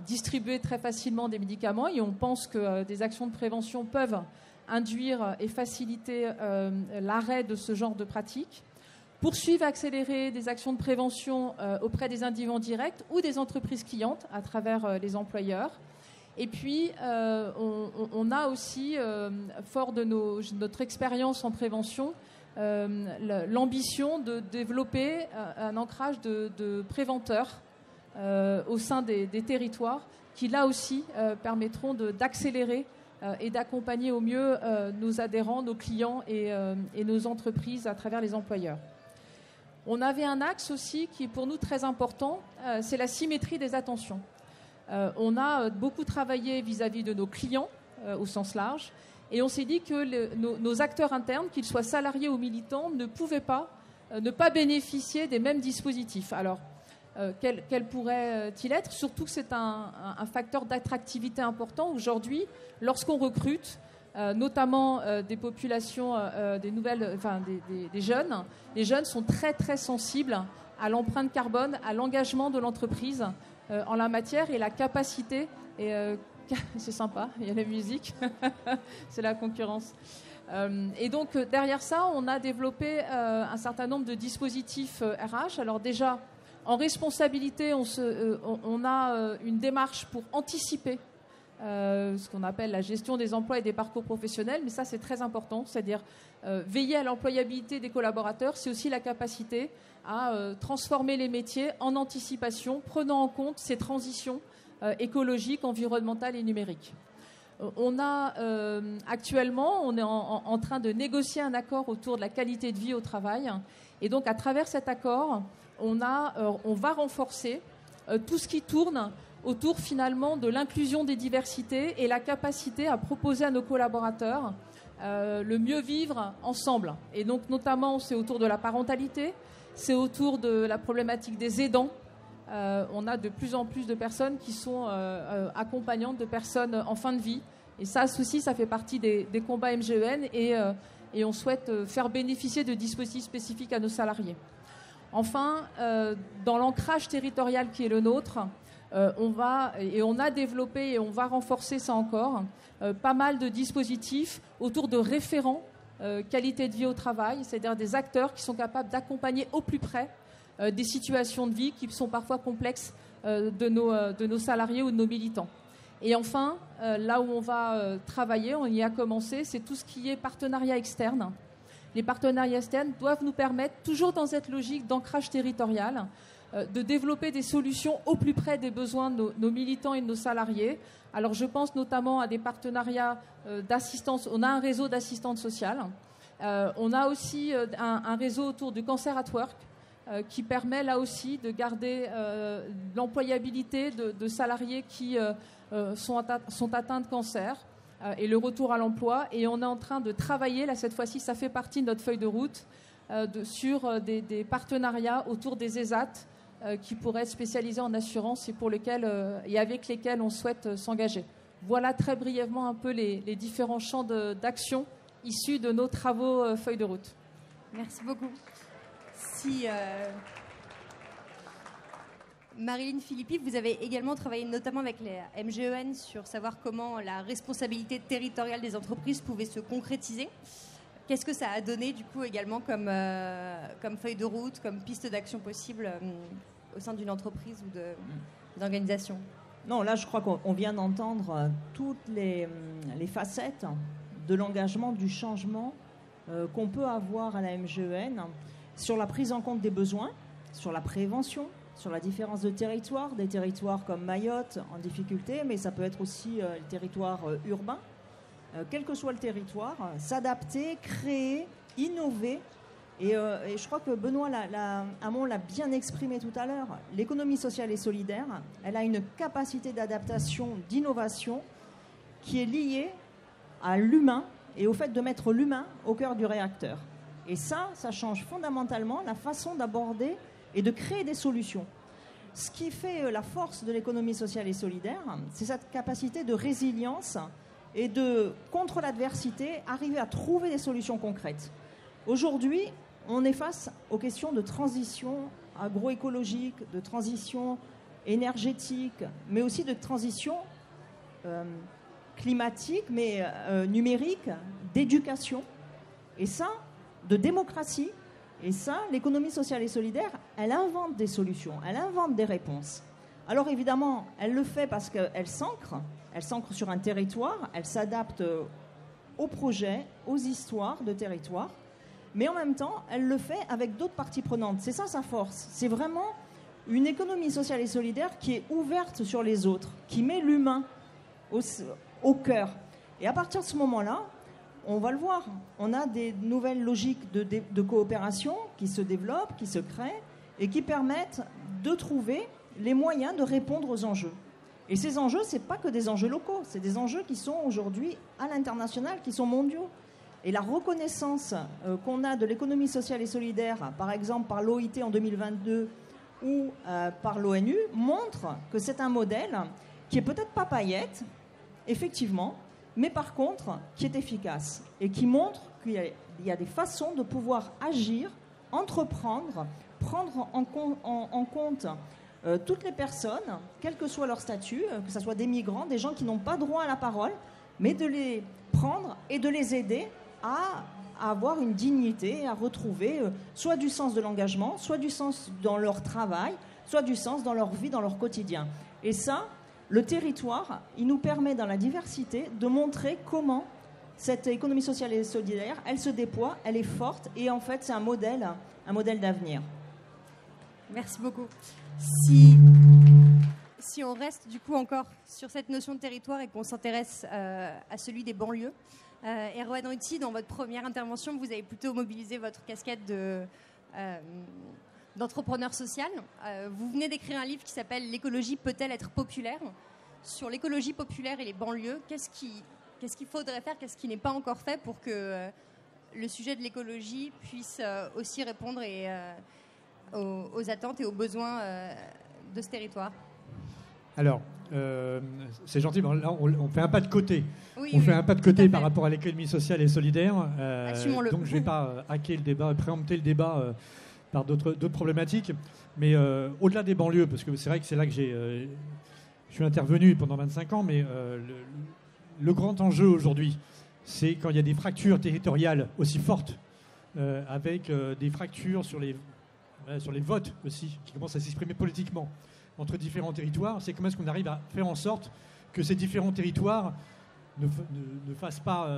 distribuer très facilement des médicaments et on pense que des actions de prévention peuvent induire et faciliter l'arrêt de ce genre de pratiques. Poursuivre et accélérer des actions de prévention auprès des individus directs ou des entreprises clientes à travers les employeurs. Et puis, on a aussi, fort de notre expérience en prévention, l'ambition de développer un ancrage de préventeurs au sein des territoires qui, là aussi, permettront d'accélérer et d'accompagner au mieux nos adhérents, nos clients et nos entreprises à travers les employeurs. On avait un axe aussi qui est pour nous très important, c'est la symétrie des attentions. On a beaucoup travaillé vis-à-vis de nos clients au sens large et on s'est dit que nos acteurs internes, qu'ils soient salariés ou militants, ne pouvaient pas ne pas bénéficier des mêmes dispositifs. Alors, quel pourrait-il être ? Surtout que c'est un facteur d'attractivité important aujourd'hui lorsqu'on recrute, notamment des populations, des jeunes. Les jeunes sont très très sensibles à l'empreinte carbone, à l'engagement de l'entreprise en la matière et la capacité. C'est sympa, il y a la musique, c'est la concurrence. Et donc derrière ça, on a développé un certain nombre de dispositifs RH. Alors déjà, en responsabilité, on a une démarche pour anticiper ce qu'on appelle la gestion des emplois et des parcours professionnels, mais ça c'est très important, c'est-à-dire veiller à l'employabilité des collaborateurs, c'est aussi la capacité à transformer les métiers en anticipation, prenant en compte ces transitions écologiques, environnementales et numériques. Actuellement, on est en train de négocier un accord autour de la qualité de vie au travail, et donc à travers cet accord, on va renforcer tout ce qui tourne autour finalement de l'inclusion des diversités et la capacité à proposer à nos collaborateurs le mieux vivre ensemble. Et donc notamment c'est autour de la parentalité, c'est autour de la problématique des aidants. On a de plus en plus de personnes qui sont accompagnantes de personnes en fin de vie. Et ça aussi, ça fait partie des combats MGEN et on souhaite faire bénéficier de dispositifs spécifiques à nos salariés. Enfin, dans l'ancrage territorial qui est le nôtre, on a développé et on va renforcer ça encore, pas mal de dispositifs autour de référents qualité de vie au travail, c'est-à-dire des acteurs qui sont capables d'accompagner au plus près des situations de vie qui sont parfois complexes de nos salariés ou de nos militants. Et enfin, là où on va travailler, on y a commencé, c'est tout ce qui est partenariat externe. Les partenariats externes doivent nous permettre, toujours dans cette logique d'ancrage territorial, de développer des solutions au plus près des besoins de nos militants et de nos salariés. Alors je pense notamment à des partenariats d'assistance. On a un réseau d'assistantes sociales. On a aussi un réseau autour du Cancer at Work qui permet là aussi de garder l'employabilité de salariés qui sont atteints de cancer et le retour à l'emploi. Et on est en train de travailler, là cette fois-ci ça fait partie de notre feuille de route, sur des partenariats autour des ESAT qui pourraient être spécialisés en assurance et, et avec lesquels on souhaite s'engager. Voilà très brièvement un peu les différents champs d'action issus de nos travaux feuille de route. Merci beaucoup. Marilyn Philippi, vous avez également travaillé notamment avec les MGEN sur savoir comment la responsabilité territoriale des entreprises pouvait se concrétiser. Qu'est-ce que ça a donné du coup également comme feuille de route, comme piste d'action possible au sein d'une entreprise ou d'une organisation? Non, là je crois qu'on vient d'entendre toutes les facettes de l'engagement, du changement qu'on peut avoir à la MGEN sur la prise en compte des besoins, sur la prévention, sur la différence de territoire, des territoires comme Mayotte en difficulté, mais ça peut être aussi les territoires urbains. Quel que soit le territoire, s'adapter, créer, innover. Et je crois que Benoît Hamon l'a bien exprimé tout à l'heure. L'économie sociale et solidaire, elle a une capacité d'adaptation, d'innovation qui est liée à l'humain et au fait de mettre l'humain au cœur du réacteur. Et ça change fondamentalement la façon d'aborder et de créer des solutions. Ce qui fait la force de l'économie sociale et solidaire, c'est cette capacité de résilience et de, contre l'adversité, arriver à trouver des solutions concrètes. Aujourd'hui, on est face aux questions de transition agroécologique, de transition énergétique, mais aussi de transition climatique, mais numérique, d'éducation, et ça, de démocratie. Et ça, l'économie sociale et solidaire, elle invente des solutions, elle invente des réponses. Alors évidemment, elle le fait parce qu'elle s'ancre sur un territoire, elle s'adapte aux projets, aux histoires de territoire, mais en même temps, elle le fait avec d'autres parties prenantes. C'est ça sa force. C'est vraiment une économie sociale et solidaire qui est ouverte sur les autres, qui met l'humain au cœur. Et à partir de ce moment-là, on va le voir, on a des nouvelles logiques de coopération qui se développent, qui se créent et qui permettent de trouver les moyens de répondre aux enjeux. Et ces enjeux, ce n'est pas que des enjeux locaux, c'est des enjeux qui sont aujourd'hui à l'international, qui sont mondiaux. Et la reconnaissance qu'on a de l'économie sociale et solidaire, par exemple par l'OIT en 2022 ou par l'ONU, montre que c'est un modèle qui est peut-être pas paillette, effectivement, mais par contre qui est efficace et qui montre qu'il y a des façons de pouvoir agir, entreprendre, prendre en compte toutes les personnes, quel que soit leur statut, que ce soit des migrants, des gens qui n'ont pas droit à la parole, mais de les prendre et de les aider à avoir une dignité, à retrouver soit du sens de l'engagement, soit du sens dans leur travail, soit du sens dans leur vie, dans leur quotidien. Et ça, le territoire, il nous permet dans la diversité de montrer comment cette économie sociale et solidaire, elle se déploie, elle est forte et en fait c'est un modèle d'avenir. Merci beaucoup. Si on reste du coup encore sur cette notion de territoire et qu'on s'intéresse à celui des banlieues, Erwan Ruti, dans votre première intervention, vous avez plutôt mobilisé votre casquette d'entrepreneur social. Vous venez d'écrire un livre qui s'appelle « L'écologie peut-elle être populaire ?» Sur l'écologie populaire et les banlieues, qu'est-ce qu'il faudrait faire, qu'est-ce qui n'est pas encore fait pour que le sujet de l'écologie puisse aussi répondre aux attentes et aux besoins de ce territoire? Alors, c'est gentil, là on fait un pas de côté. Oui, on fait un pas de côté par rapport à l'économie sociale et solidaire. Assumons-le. Donc je ne vais pas hacker le débat, préempter le débat par d'autres problématiques. Mais au-delà des banlieues, parce que c'est vrai que c'est là que je suis intervenu pendant 25 ans, mais le grand enjeu aujourd'hui, c'est quand il y a des fractures territoriales aussi fortes, avec des fractures sur les votes aussi, qui commencent à s'exprimer politiquement entre différents territoires, c'est comment est-ce qu'on arrive à faire en sorte que ces différents territoires ne fassent pas,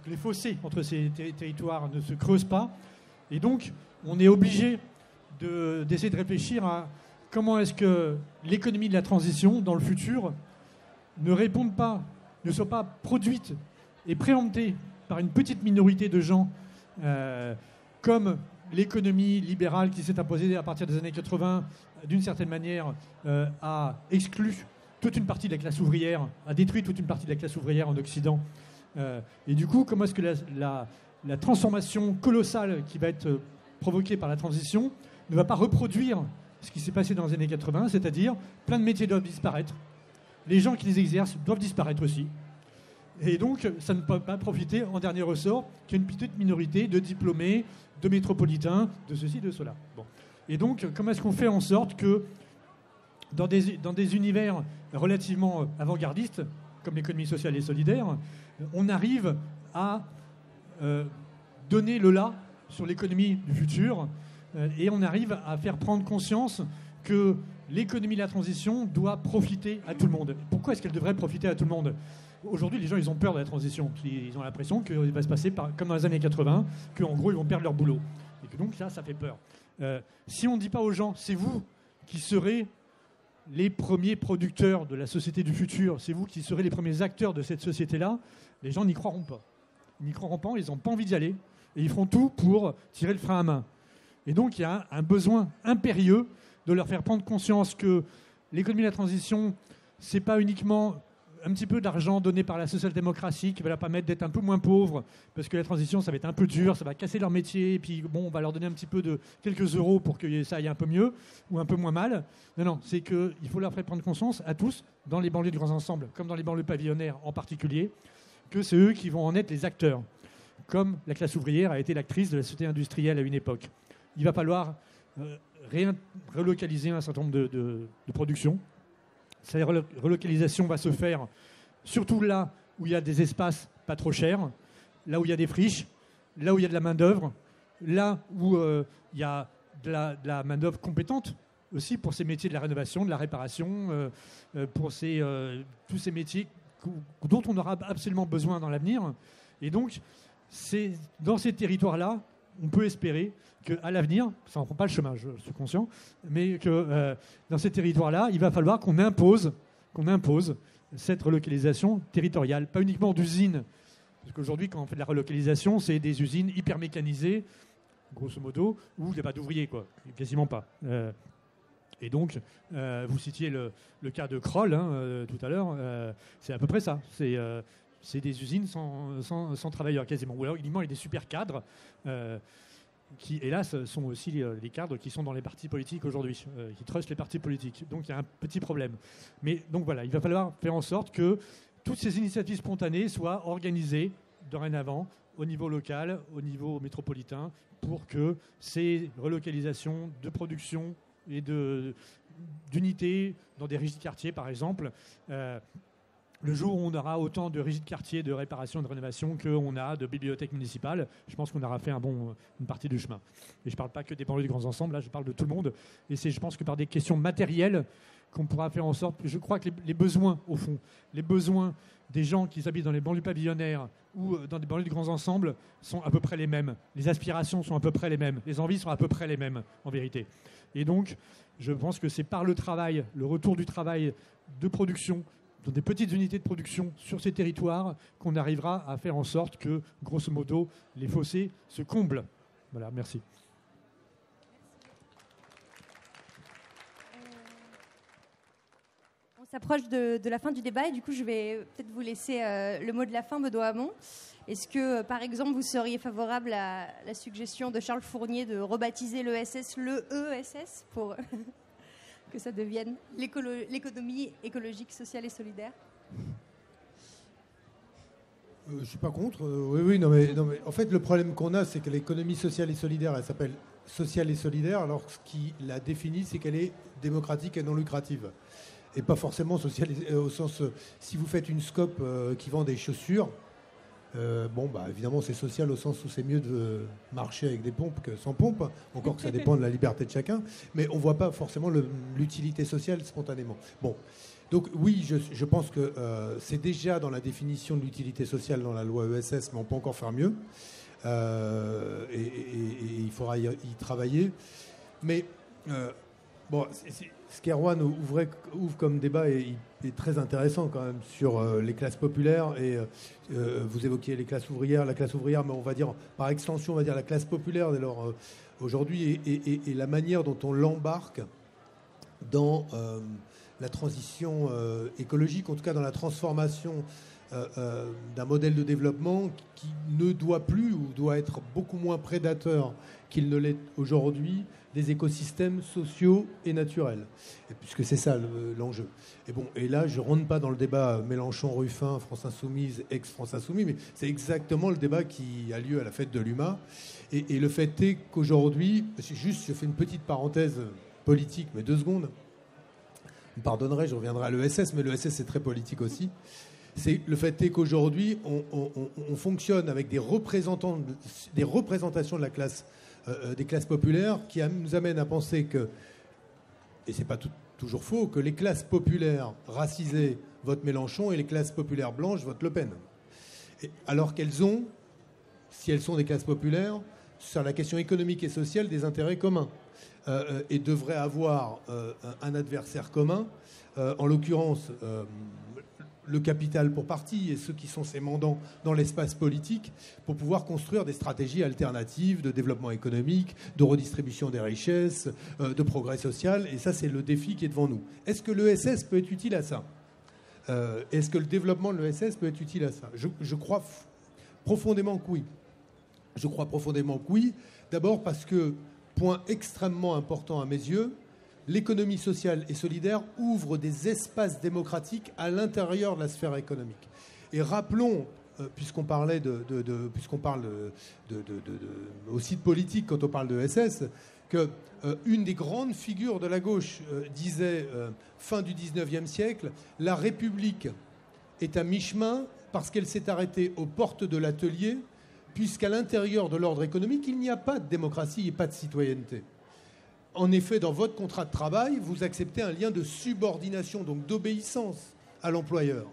que les fossés entre ces territoires ne se creusent pas. Et donc, on est obligé d'essayer de réfléchir à comment est-ce que l'économie de la transition, dans le futur, ne soit pas produite et préemptée par une petite minorité de gens, comme l'économie libérale qui s'est imposée à partir des années 80, d'une certaine manière, a exclu toute une partie de la classe ouvrière, a détruit toute une partie de la classe ouvrière en Occident. Et du coup, comment est-ce que la transformation colossale qui va être provoquée par la transition ne va pas reproduire ce qui s'est passé dans les années 80, c'est-à-dire plein de métiers doivent disparaître, les gens qui les exercent doivent disparaître aussi. Et donc, ça ne peut pas profiter, en dernier ressort, qu'une petite minorité de diplômés, de métropolitains, de ceci, de cela. Bon. Et donc, comment est-ce qu'on fait en sorte que, dans des univers relativement avant-gardistes, comme l'économie sociale et solidaire, on arrive à donner le là sur l'économie du futur, et on arrive à faire prendre conscience que l'économie de la transition doit profiter à tout le monde. Pourquoi est-ce qu'elle devrait profiter à tout le monde ? Aujourd'hui, les gens, ils ont peur de la transition. Ils ont l'impression qu'il va se passer comme dans les années 80, qu'en gros, ils vont perdre leur boulot. Et que donc, ça fait peur. Si on ne dit pas aux gens, c'est vous qui serez les premiers producteurs de la société du futur, c'est vous qui serez les premiers acteurs de cette société-là, les gens n'y croiront pas. Ils n'y croiront pas, ils n'ont pas envie d'y aller, et ils feront tout pour tirer le frein à main. Et donc, il y a un besoin impérieux de leur faire prendre conscience que l'économie de la transition, ce n'est pas uniquement un petit peu d'argent donné par la social-démocratie qui va leur permettre d'être un peu moins pauvres, parce que la transition, ça va être un peu dur, ça va casser leur métier, et puis bon, on va leur donner un petit peu de quelques euros pour que ça aille un peu mieux, ou un peu moins mal. Non, c'est qu'il faut leur faire prendre conscience à tous, dans les banlieues de grands ensembles, comme dans les banlieues pavillonnaires en particulier, que c'est eux qui vont en être les acteurs, comme la classe ouvrière a été l'actrice de la société industrielle à une époque. Il va falloir relocaliser un certain nombre de productions. Cette relocalisation va se faire surtout là où il y a des espaces pas trop chers, là où il y a des friches, là où il y a de la main-d'œuvre, là où il y a de la main-d'œuvre compétente aussi pour ces métiers de la rénovation, de la réparation, pour tous ces métiers dont on aura absolument besoin dans l'avenir. Et donc, c'est dans ces territoires-là, on peut espérer qu'à l'avenir, ça ne prend pas le chemin, je suis conscient, mais que dans ces territoires-là, il va falloir qu'on impose cette relocalisation territoriale, pas uniquement d'usines, parce qu'aujourd'hui, quand on fait de la relocalisation, c'est des usines hyper mécanisées, grosso modo, où il n'y a pas d'ouvriers, quoi, quasiment pas. Et donc, vous citiez le cas de Kroll tout à l'heure, c'est à peu près ça. C'est des usines sans travailleurs quasiment. Ou alors, il y a des super cadres qui, hélas, sont aussi les cadres qui sont dans les partis politiques aujourd'hui, qui trustent les partis politiques. Donc, il y a un petit problème. Mais donc, voilà, il va falloir faire en sorte que toutes ces initiatives spontanées soient organisées dorénavant au niveau local, au niveau métropolitain, pour que ces relocalisations de production et d'unités dans des régies de quartier, par exemple, le jour où on aura autant de régies de quartier, de réparation et de rénovation qu'on a de bibliothèques municipales, je pense qu'on aura fait une partie du chemin. Et je ne parle pas que des banlieues de grands ensembles, là je parle de tout le monde. Et c'est, je pense que par des questions matérielles qu'on pourra faire en sorte, je crois que les besoins, au fond, les besoins des gens qui habitent dans les banlieues pavillonnaires ou dans des banlieues de grands ensembles sont à peu près les mêmes. Les aspirations sont à peu près les mêmes. Les envies sont à peu près les mêmes, en vérité. Et donc, je pense que c'est par le travail, le retour du travail de production, dans des petites unités de production sur ces territoires, qu'on arrivera à faire en sorte que, grosso modo, les fossés se comblent. Voilà, merci. On s'approche de la fin du débat et du coup, je vais peut-être vous laisser le mot de la fin, Baudouin Hamon. Est-ce que, par exemple, vous seriez favorable à la suggestion de Charles Fournier de rebaptiser l'ESS le ESS pour que ça devienne l'économie écologique, sociale et solidaire ? Je ne suis pas contre. Oui, non, mais en fait, le problème qu'on a, c'est que l'économie sociale et solidaire, elle s'appelle sociale et solidaire, alors ce qui la définit, c'est qu'elle est démocratique et non lucrative. Et pas forcément sociale au sens... si vous faites une SCOP qui vend des chaussures, évidemment, c'est social au sens où c'est mieux de marcher avec des pompes que sans pompe, encore que ça dépend de la liberté de chacun, mais on ne voit pas forcément l'utilité sociale spontanément. Bon, donc oui, je pense que c'est déjà dans la définition de l'utilité sociale dans la loi ESS, mais on peut encore faire mieux, et il faudra y travailler. Mais Bon, ce qu'Erwan ouvre comme débat est très intéressant quand même sur les classes populaires et vous évoquiez les classes ouvrières, la classe ouvrière, mais on va dire par extension, on va dire la classe populaire. Alors aujourd'hui et la manière dont on l'embarque dans la transition écologique, en tout cas dans la transformation d'un modèle de développement qui ne doit plus ou doit être beaucoup moins prédateur qu'il ne l'est aujourd'hui des écosystèmes sociaux et naturels, et puisque c'est ça l'enjeu. Et là, je ne rentre pas dans le débat Mélenchon-Ruffin, France Insoumise, ex-France Insoumise, mais c'est exactement le débat qui a lieu à la fête de l'UMA. Et le fait est qu'aujourd'hui, juste, je fais une petite parenthèse politique, mais 2 secondes. Vous me pardonnerez, je reviendrai à l'ESS, mais l'ESS, c'est très politique aussi. Le fait est qu'aujourd'hui, on fonctionne avec des représentations de la classe, des classes populaires qui nous amènent à penser que, et c'est pas toujours faux, que les classes populaires racisées votent Mélenchon et les classes populaires blanches votent Le Pen. Alors qu'elles ont, si elles sont des classes populaires, sur la question économique et sociale, des intérêts communs et devraient avoir un adversaire commun, en l'occurrence le capital pour partie et ceux qui sont ses mandants dans l'espace politique pour pouvoir construire des stratégies alternatives de développement économique, de redistribution des richesses, de progrès social. Et ça, c'est le défi qui est devant nous. Est-ce que l'ESS peut être utile à ça ? Est-ce que le développement de l'ESS peut être utile à ça ? Je crois profondément que oui. Je crois profondément que oui. D'abord parce que, point extrêmement important à mes yeux, l'économie sociale et solidaire ouvre des espaces démocratiques à l'intérieur de la sphère économique. Et rappelons, puisqu'on parlait puisqu'on parle aussi de politique quand on parle de SS, que une des grandes figures de la gauche disait fin du 19e siècle, la République est à mi-chemin parce qu'elle s'est arrêtée aux portes de l'atelier, puisqu'à l'intérieur de l'ordre économique, il n'y a pas de démocratie et pas de citoyenneté. En effet, dans votre contrat de travail, vous acceptez un lien de subordination, donc d'obéissance à l'employeur.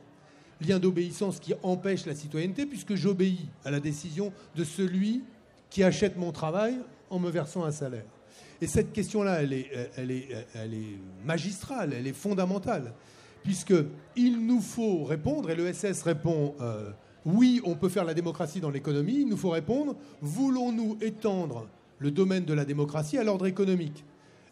Lien d'obéissance qui empêche la citoyenneté, puisque j'obéis à la décision de celui qui achète mon travail en me versant un salaire. Et cette question-là, elle est magistrale, elle est fondamentale, puisqu'il nous faut répondre, et l'ESS répond oui, on peut faire la démocratie dans l'économie, il nous faut répondre, voulons-nous étendre le domaine de la démocratie à l'ordre économique?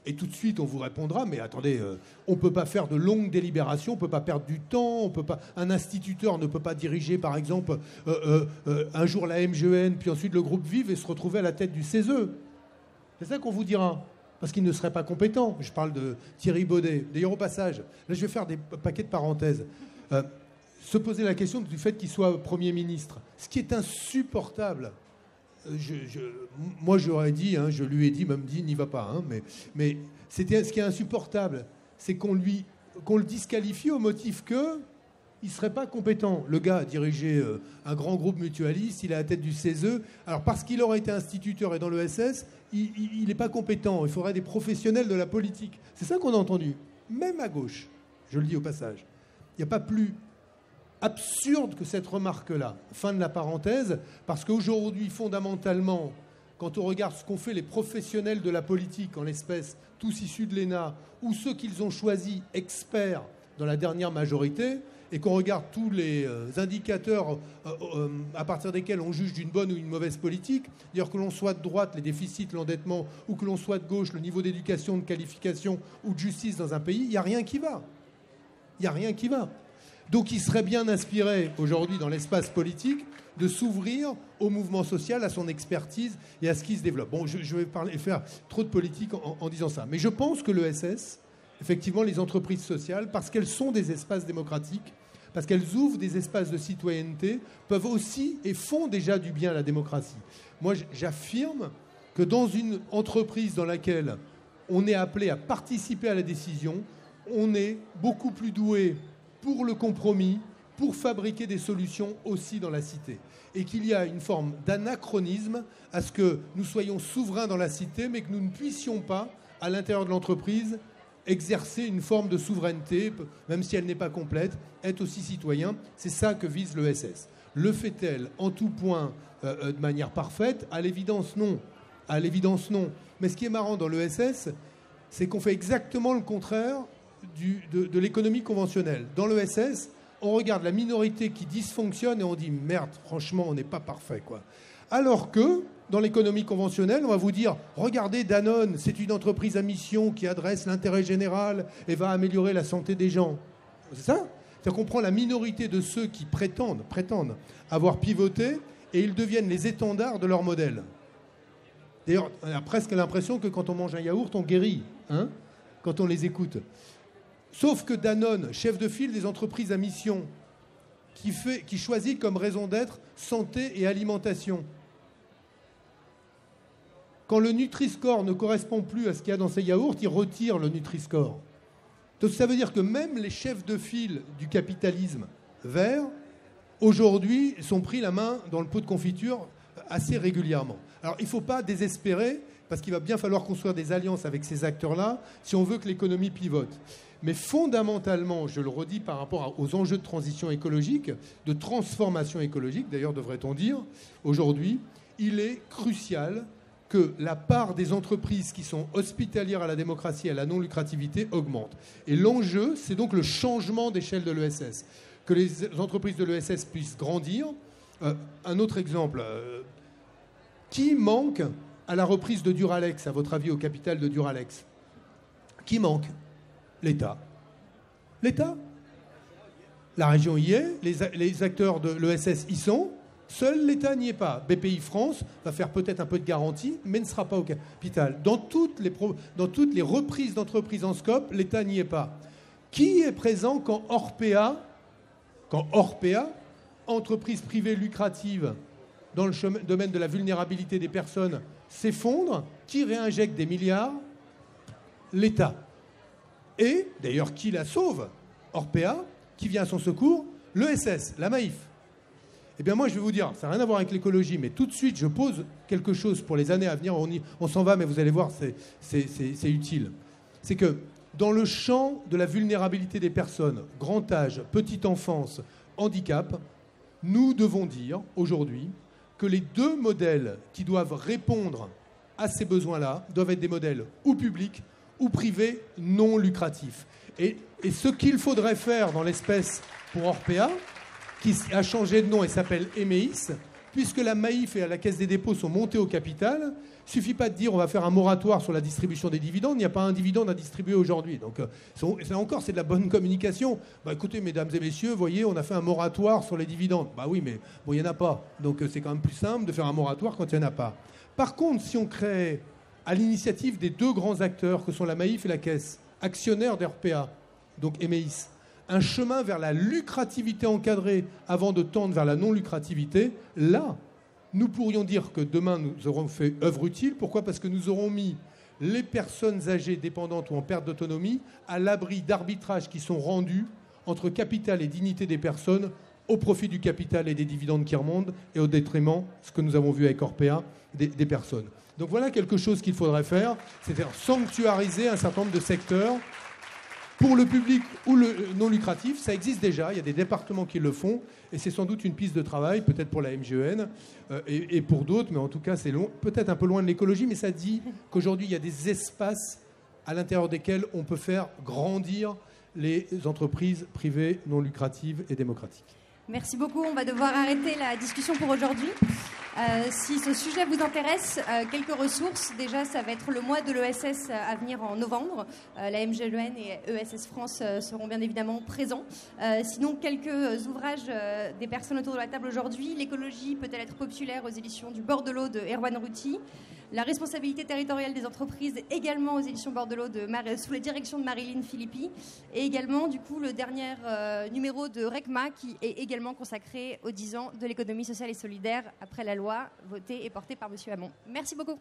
Et tout de suite, on vous répondra, mais attendez, on ne peut pas faire de longues délibérations, on ne peut pas perdre du temps, un instituteur ne peut pas diriger, par exemple, un jour la MGEN, puis ensuite le groupe Vive et se retrouver à la tête du CESE. C'est ça qu'on vous dira, parce qu'il ne serait pas compétent. Je parle de Thierry Baudet. D'ailleurs, au passage, là, je vais faire des paquets de parenthèses. Se poser la question du fait qu'il soit Premier ministre, ce qui est insupportable. Moi, j'aurais dit, je lui ai dit, même dit, n'y va pas. Mais ce qui est insupportable, c'est qu'on le disqualifie au motif qu'il ne serait pas compétent. Le gars a dirigé un grand groupe mutualiste, il est à la tête du CESE. Alors, parce qu'il aurait été instituteur et dans l'ESS, il n'est pas compétent. Il faudrait des professionnels de la politique. C'est ça qu'on a entendu, même à gauche. Je le dis au passage. Il n'y a pas plus absurde que cette remarque-là. Fin de la parenthèse, parce qu'aujourd'hui, fondamentalement, quand on regarde ce qu'ont fait les professionnels de la politique, en l'espèce, tous issus de l'ENA, ou ceux qu'ils ont choisis experts dans la dernière majorité, et qu'on regarde tous les indicateurs à partir desquels on juge d'une bonne ou une mauvaise politique, d'ailleurs que l'on soit de droite, les déficits, l'endettement, ou que l'on soit de gauche, le niveau d'éducation, de qualification ou de justice dans un pays, il n'y a rien qui va. Il n'y a rien qui va. Donc il serait bien inspiré aujourd'hui dans l'espace politique de s'ouvrir au mouvement social, à son expertise et à ce qui se développe. Bon, je vais faire trop de politique en disant ça. Mais je pense que l'ESS, effectivement, les entreprises sociales, parce qu'elles sont des espaces démocratiques, parce qu'elles ouvrent des espaces de citoyenneté, peuvent aussi et font déjà du bien à la démocratie. Moi, j'affirme que dans une entreprise dans laquelle on est appelé à participer à la décision, on est beaucoup plus doué pour le compromis, pour fabriquer des solutions aussi dans la cité. Et qu'il y a une forme d'anachronisme à ce que nous soyons souverains dans la cité, mais que nous ne puissions pas, à l'intérieur de l'entreprise, exercer une forme de souveraineté, même si elle n'est pas complète, être aussi citoyen. C'est ça que vise l'ESS. Le fait-elle en tout point de manière parfaite? À l'évidence, non. À l'évidence, non. Mais ce qui est marrant dans l'ESS, c'est qu'on fait exactement le contraire de l'économie conventionnelle. Dans l'ESS, on regarde la minorité qui dysfonctionne et on dit merde, franchement, on n'est pas parfait, quoi. Alors que dans l'économie conventionnelle, on va vous dire regardez Danone, c'est une entreprise à mission qui adresse l'intérêt général et va améliorer la santé des gens. C'est ça ? C'est-à-dire qu'on prend la minorité de ceux qui prétendent avoir pivoté et ils deviennent les étendards de leur modèle. D'ailleurs, on a presque l'impression que quand on mange un yaourt, on guérit, hein, quand on les écoute. Sauf que Danone, chef de file des entreprises à mission, qui choisit comme raison d'être santé et alimentation. Quand le Nutri-Score ne correspond plus à ce qu'il y a dans ces yaourts, il retire le Nutri-Score. Donc ça veut dire que même les chefs de file du capitalisme vert, aujourd'hui, sont pris la main dans le pot de confiture assez régulièrement. Alors il ne faut pas désespérer, parce qu'il va bien falloir construire des alliances avec ces acteurs-là si on veut que l'économie pivote. Mais fondamentalement, je le redis par rapport aux enjeux de transition écologique, de transformation écologique, d'ailleurs devrait-on dire, aujourd'hui, il est crucial que la part des entreprises qui sont hospitalières à la démocratie et à la non-lucrativité augmente. Et l'enjeu, c'est donc le changement d'échelle de l'ESS. Que les entreprises de l'ESS puissent grandir. Un autre exemple. Qui manque à la reprise de Duralex, à votre avis, au capital de Duralex ? Qui manque ? L'État. L'État. La région y est, les acteurs de l'ESS y sont, seul l'État n'y est pas. BPI France va faire peut-être un peu de garantie, mais ne sera pas au capital. Dans toutes les reprises d'entreprises en scope, l'État n'y est pas. Qui est présent quand Orpea, entreprise privée lucrative dans le domaine de la vulnérabilité des personnes, s'effondre? Qui réinjecte des milliards? L'État. Et, d'ailleurs, qui la sauve? Orpea. Qui vient à son secours? L'ESS, la Maïf. Eh bien, moi, je vais vous dire, ça n'a rien à voir avec l'écologie, mais tout de suite, je pose quelque chose pour les années à venir. On s'en va, mais vous allez voir, c'est utile. C'est que dans le champ de la vulnérabilité des personnes, grand âge, petite enfance, handicap, nous devons dire, aujourd'hui, que les deux modèles qui doivent répondre à ces besoins-là doivent être des modèles ou publics ou privés non lucratifs. Et ce qu'il faudrait faire dans l'espèce pour Orpea, qui a changé de nom et s'appelle Emeis, puisque la Maïf et la Caisse des dépôts sont montées au capital, il ne suffit pas de dire on va faire un moratoire sur la distribution des dividendes, il n'y a pas un dividende à distribuer aujourd'hui. Donc ça encore, c'est de la bonne communication. Bah, écoutez, mesdames et messieurs, voyez, on a fait un moratoire sur les dividendes. Bah oui, mais bon, il n'y en a pas. Donc c'est quand même plus simple de faire un moratoire quand il n'y en a pas. Par contre, si on crée, à l'initiative des deux grands acteurs que sont la Maïf et la Caisse, actionnaires d'Orpea, donc Emeis, un chemin vers la lucrativité encadrée avant de tendre vers la non-lucrativité, là, nous pourrions dire que demain, nous aurons fait œuvre utile. Pourquoi ? Parce que nous aurons mis les personnes âgées, dépendantes ou en perte d'autonomie à l'abri d'arbitrages qui sont rendus entre capital et dignité des personnes au profit du capital et des dividendes qui remontent et au détriment, ce que nous avons vu avec Orpea, des personnes. Donc voilà quelque chose qu'il faudrait faire, c'est-à-dire sanctuariser un certain nombre de secteurs pour le public ou le non lucratif. Ça existe déjà, il y a des départements qui le font, et c'est sans doute une piste de travail, peut-être pour la MGEN et pour d'autres, mais en tout cas c'est peut-être un peu loin de l'écologie, mais ça dit qu'aujourd'hui il y a des espaces à l'intérieur desquels on peut faire grandir les entreprises privées non lucratives et démocratiques. Merci beaucoup. On va devoir arrêter la discussion pour aujourd'hui. Si ce sujet vous intéresse, quelques ressources. Déjà, ça va être le mois de l'ESS à venir en novembre. La MGEN et ESS France seront bien évidemment présents. Sinon, quelques ouvrages des personnes autour de la table aujourd'hui. L'écologie peut-elle être populaire aux éditions du Bordelot de Erwan Routy. La responsabilité territoriale des entreprises également aux éditions Bordelot sous la direction de Marilyn Philippi. Et également, du coup, le dernier numéro de RECMA qui est également consacré aux 10 ans de l'économie sociale et solidaire après la loi votée et portée par M. Hamon. Merci beaucoup.